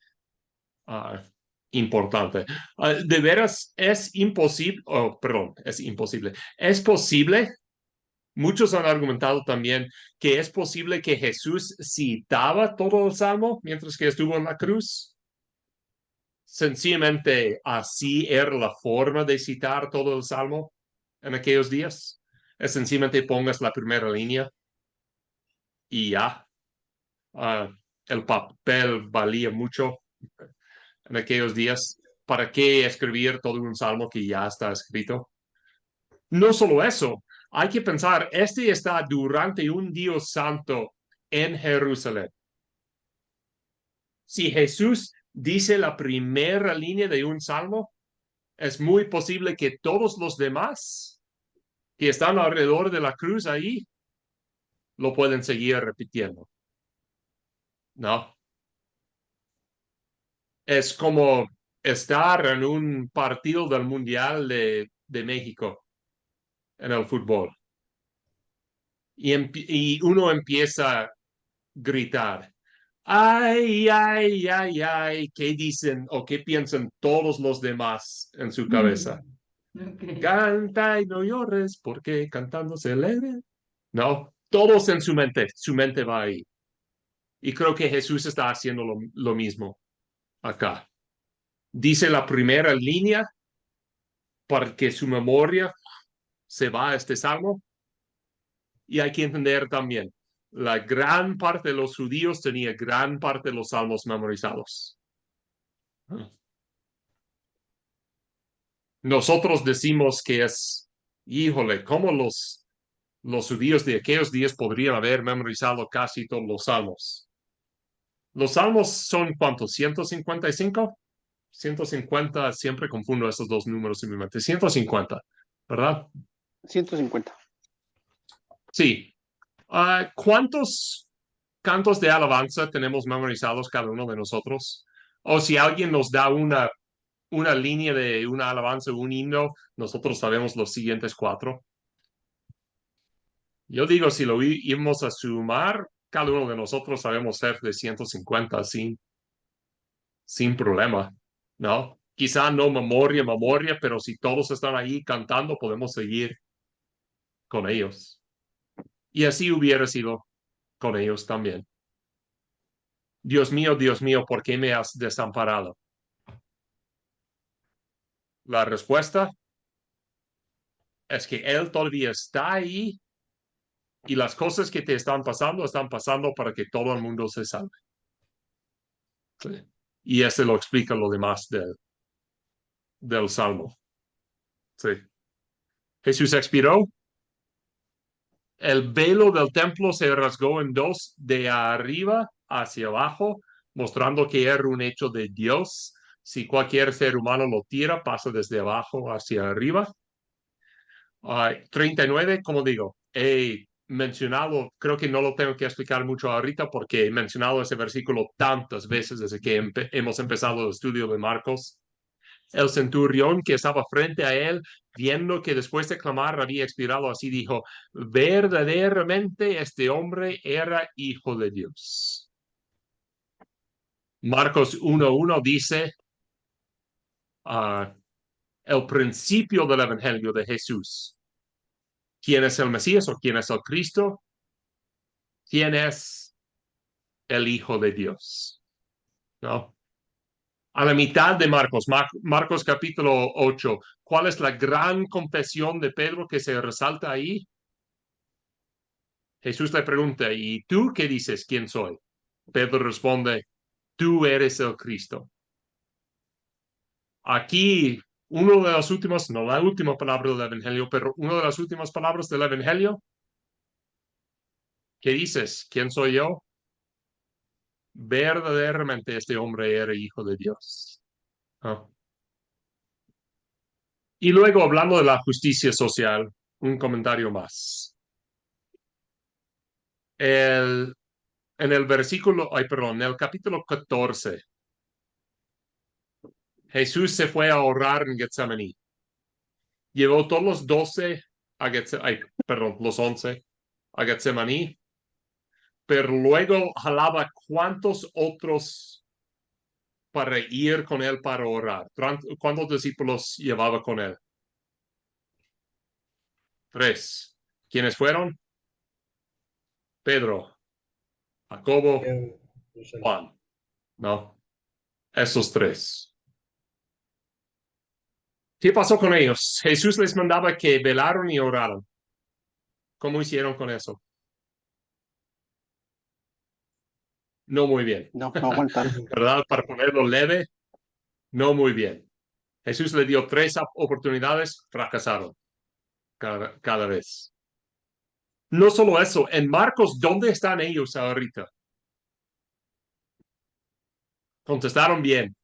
importante. De veras es imposible, oh, perdón, es imposible. Es posible, muchos han argumentado también que es posible que Jesús citaba todo el Salmo mientras que estuvo en la cruz. Sencillamente así era la forma de citar todo el Salmo en aquellos días. Es sencillamente pongas la primera línea y ya. Uh, el papel valía mucho en aquellos días. ¿Para qué escribir todo un salmo que ya está escrito? No solo eso, hay que pensar, este está durante un Dios santo en Jerusalén. Si Jesús dice la primera línea de un salmo, es muy posible que todos los demás que están alrededor de la cruz ahí lo pueden seguir repitiendo. ¿No? Es como estar en un partido del Mundial de México en el fútbol. Y uno empieza a gritar, ay, ay, ay, ay, ¿qué dicen o qué piensan todos los demás en su cabeza? Okay. Canta y no llores, porque cantando se alegre. No, todos en su mente va ahí. Y creo que Jesús está haciendo lo mismo acá. Dice la primera línea para que su memoria se va a este salmo. Y hay que entender también, la gran parte de los judíos tenía gran parte de los salmos memorizados. Nosotros decimos que es, híjole, ¿cómo los judíos de aquellos días podrían haber memorizado casi todos los salmos? Los salmos son, ¿cuántos? ¿155? 150, siempre confundo esos dos números en mi mente. 150, ¿verdad? 150. Sí. ¿Cuántos cantos de alabanza tenemos memorizados cada uno de nosotros? O si alguien nos da una línea de una alabanza, un himno, nosotros sabemos los siguientes 4. Yo digo, si lo íbamos a sumar, cada uno de nosotros sabemos ser de 150 sin problema, ¿no? Quizá no memoria, pero si todos están ahí cantando, podemos seguir con ellos. Y así hubiera sido con ellos también. Dios mío, ¿por qué me has desamparado? La respuesta es que Él todavía está ahí y las cosas que te están pasando para que todo el mundo se salve. Sí. Y ese lo explica lo demás del Salmo. Sí. Jesús expiró. El velo del templo se rasgó en dos de arriba hacia abajo, mostrando que era un hecho de Dios. Si cualquier ser humano lo tira, pasa desde abajo hacia arriba. 39, como digo, he mencionado, creo que no lo tengo que explicar mucho ahorita porque he mencionado ese versículo tantas veces desde que hemos empezado el estudio de Marcos. El centurión que estaba frente a él, viendo que después de clamar había expirado, así dijo, verdaderamente este hombre era hijo de Dios. Marcos 1:1 dice, el principio del evangelio de Jesús. ¿Quién es el Mesías o quién es el Cristo? ¿Quién es el Hijo de Dios? ¿No? A la mitad de Marcos, Marcos capítulo 8, ¿cuál es la gran confesión de Pedro que se resalta ahí? Jesús le pregunta, ¿y tú qué dices quién soy? Pedro responde, tú eres el Cristo. Aquí, uno de las últimas, no la última palabra del Evangelio, pero una de las últimas palabras del Evangelio, ¿qué dices? ¿Quién soy yo? Verdaderamente este hombre era hijo de Dios. Ah. Y luego, hablando de la justicia social, un comentario más. En el versículo, en el capítulo 14, Jesús se fue a orar en Getsemaní. Llevó todos los 12 a los 11 a Getsemaní, pero luego jalaba cuántos otros para ir con él para orar. ¿Cuántos discípulos llevaba con él? 3. ¿Quiénes fueron? Pedro, Jacobo, Juan. No, esos 3. ¿Qué pasó con ellos? Jesús les mandaba que velaron y oraran. ¿Cómo hicieron con eso? No muy bien. No, no aguantar. ¿Verdad? Para ponerlo leve, no muy bien. Jesús le dio 3 oportunidades, fracasaron cada vez. No solo eso, en Marcos, ¿dónde están ellos ahorita? Contestaron bien.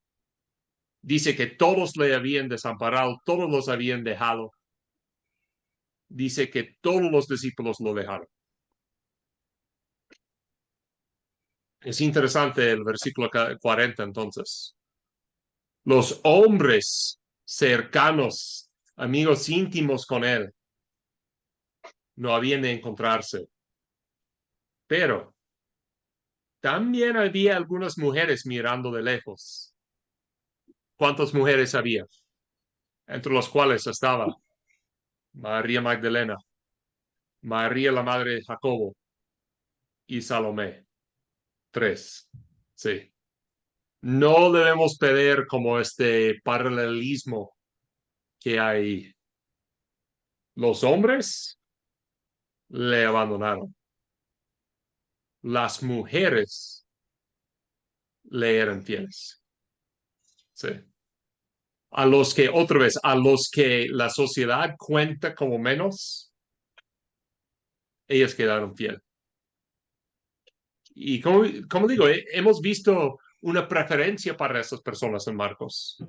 Dice que todos le habían desamparado, todos los habían dejado. Dice que todos los discípulos lo dejaron. Es interesante el versículo 40 entonces. Los hombres cercanos, amigos íntimos con él, no habían de encontrarse. Pero también había algunas mujeres mirando de lejos. ¿Cuántas mujeres había? Entre las cuales estaba María Magdalena, María la madre de Jacobo y Salomé. 3. Sí. No debemos pedir como este paralelismo que hay. Los hombres le abandonaron. Las mujeres le eran fieles. Sí. A los que, otra vez, a los que la sociedad cuenta como menos, ellas quedaron fieles. Y como digo, hemos visto una preferencia para esas personas en Marcos.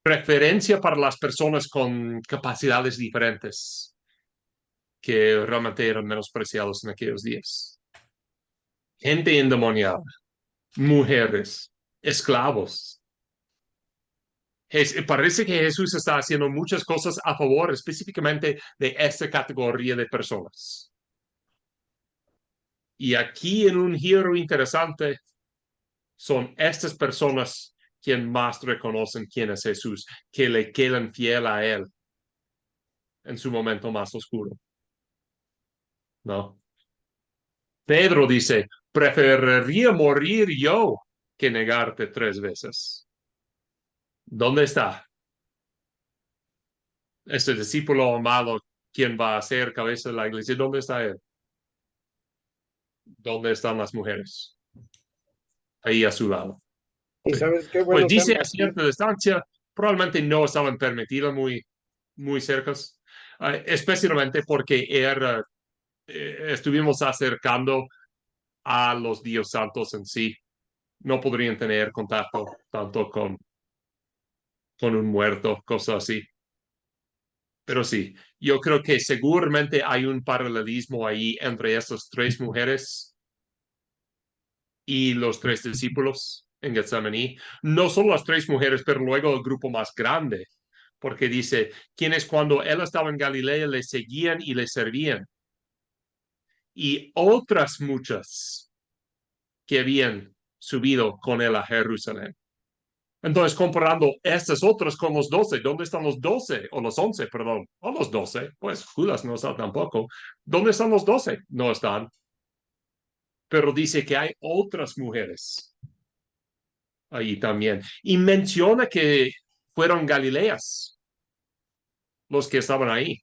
Preferencia para las personas con capacidades diferentes que realmente eran menospreciados en aquellos días. Gente endemoniada, mujeres, esclavos. Parece que Jesús está haciendo muchas cosas a favor específicamente de esta categoría de personas. Y aquí en un giro interesante son estas personas quien más reconocen quién es Jesús, que le quedan fiel a él en su momento más oscuro. ¿No? Pedro dice, preferiría morir yo que negarte 3 veces. ¿Dónde está este discípulo amado quien va a ser cabeza de la iglesia? ¿Dónde está él? ¿Dónde están las mujeres? Ahí a su lado. Y sabes qué, Pues bueno, dice Sam, a cierta distancia, probablemente no estaban permitidas muy cerca, especialmente porque estuvimos acercando a los Dios santos en sí. No podrían tener contacto tanto con un muerto, cosas así. Pero sí, yo creo que seguramente hay un paralelismo ahí entre estas 3 mujeres y los 3 discípulos en Getsemaní. No solo las 3 mujeres, pero luego el grupo más grande, porque dice, quienes cuando él estaba en Galilea le seguían y le servían. Y otras muchas que habían subido con él a Jerusalén. Entonces, comparando estas otras con los 12, ¿dónde están los 12? O los 11, perdón. O los 12, pues Judas no está tampoco. ¿Dónde están los 12? No están. Pero dice que hay otras mujeres ahí también. Y menciona que fueron Galileas los que estaban ahí,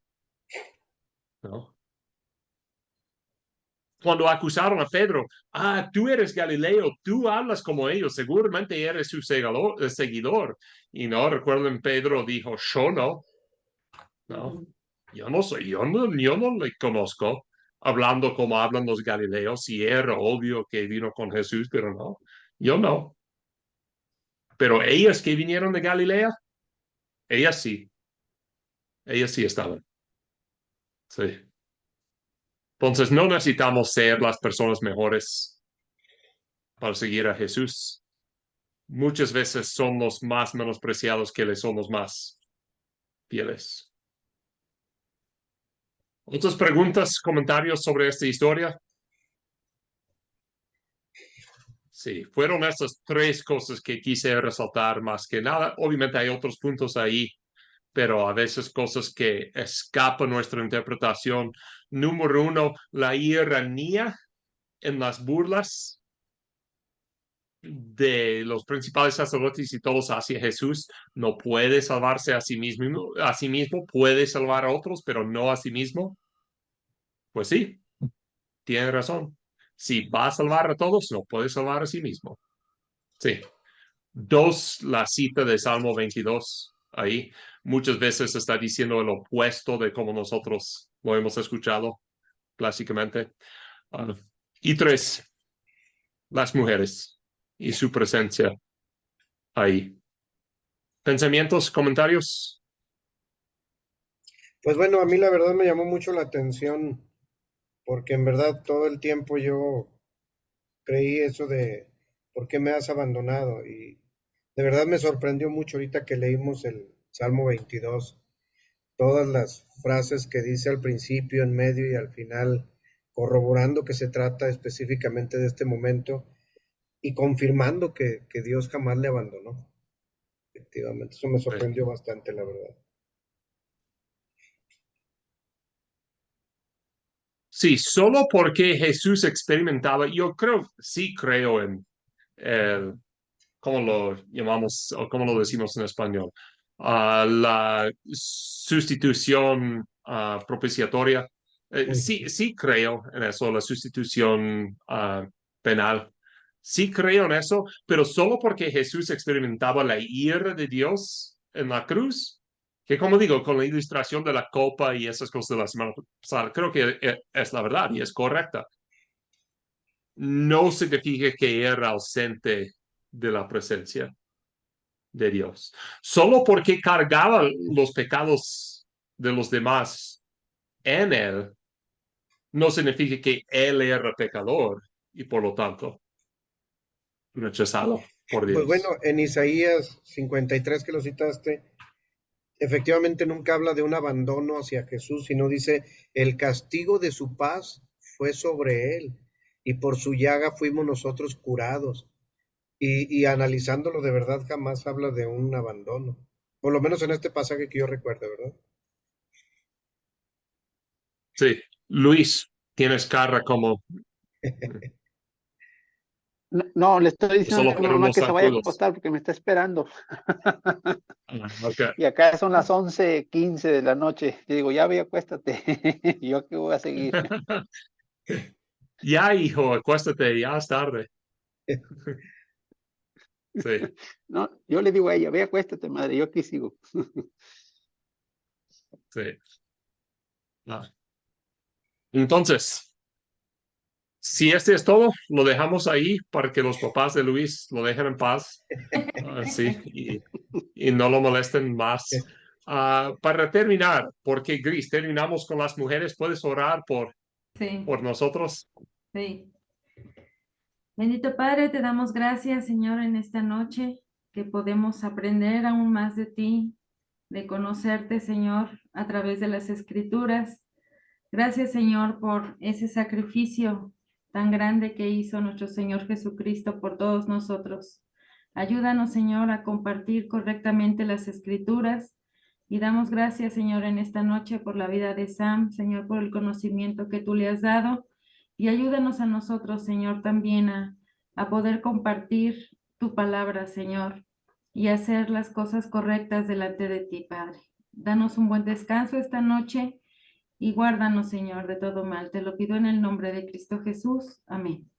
¿no? Cuando acusaron a Pedro, tú eres Galileo, tú hablas como ellos, seguramente eres su seguidor. Y no, recuerden, Pedro dijo, yo no, yo no soy, yo no le conozco, hablando como hablan los Galileos, y era obvio que vino con Jesús, pero no, yo no. Pero ellas que vinieron de Galilea, ellas sí estaban, sí. Entonces no necesitamos ser las personas mejores para seguir a Jesús. Muchas veces son los más menospreciados que les son los más fieles. ¿Otras preguntas, comentarios sobre esta historia? Sí, fueron estas tres cosas que quise resaltar más que nada. Obviamente hay otros puntos ahí, pero a veces cosas que escapan nuestra interpretación. Número uno, la ironía en las burlas de los principales sacerdotes y todos hacia Jesús. No puede salvarse a sí mismo puede salvar a otros, pero no a sí mismo. Pues sí, tiene razón. Si va a salvar a todos, no puede salvar a sí mismo. Sí. Dos, la cita de Salmo 22, ahí muchas veces está diciendo el opuesto de como nosotros lo hemos escuchado clásicamente. Y tres, las mujeres y su presencia ahí. ¿Pensamientos, comentarios? Pues bueno, a mí la verdad me llamó mucho la atención porque en verdad todo el tiempo yo creí eso de ¿por qué me has abandonado? Y de verdad me sorprendió mucho ahorita que leímos el Salmo 22, todas las frases que dice al principio, en medio y al final, corroborando que se trata específicamente de este momento y confirmando que Dios jamás le abandonó. Efectivamente, eso me sorprendió bastante, la verdad. Sí, solo porque Jesús experimentaba, yo sí creo en el, ¿cómo lo llamamos o cómo lo decimos en español? La sustitución propiciatoria. Sí creo en eso, la sustitución penal. Sí creo en eso, pero solo porque Jesús experimentaba la ira de Dios en la cruz, que como digo, con la ilustración de la copa y esas cosas de la semana pasada, creo que es la verdad y es correcta. No significa que era ausente de la presencia de Dios. Solo porque cargaba los pecados de los demás en él, no significa que él era pecador y por lo tanto rechazado por Pues bueno, Dios. en Isaías 53 que lo citaste, efectivamente nunca habla de un abandono hacia Jesús, sino dice, el castigo de su paz fue sobre él y por su llaga fuimos nosotros curados. Y analizándolo de verdad jamás habla de un abandono, por lo menos en este pasaje que yo recuerdo, ¿verdad? Sí, Luis, tienes cara como No, no, le estoy diciendo solo a mi por mamá unos que se vaya a sacudos. acostar porque me está esperando. Okay. Y acá son las 11:15 de la noche. Yo digo, ya ve, acuéstate. Yo aquí voy a seguir. Ya, hijo, acuéstate, ya es tarde. Sí, No, yo le digo a ella, ve, acuéstate, madre, yo aquí sigo. sí. Entonces, si este es todo, lo dejamos ahí para que los papás de Luis lo dejen en paz, sí, y no lo molesten más. Para terminar, porque Gris, terminamos con las mujeres, ¿puedes orar Sí, por nosotros? sí. Bendito Padre, te damos gracias, Señor, en esta noche que podemos aprender aún más de ti, de conocerte, Señor, a través de las Escrituras. Gracias, Señor, por ese sacrificio tan grande que hizo nuestro Señor Jesucristo por todos nosotros. Ayúdanos, Señor, a compartir correctamente las Escrituras y damos gracias, Señor, en esta noche por la vida de Sam, Señor, por el conocimiento que tú le has dado y ayúdanos a nosotros, Señor, también a poder compartir tu palabra, Señor, y hacer las cosas correctas delante de ti, Padre. Danos un buen descanso esta noche y guárdanos, Señor, de todo mal. Te lo pido en el nombre de Cristo Jesús. Amén.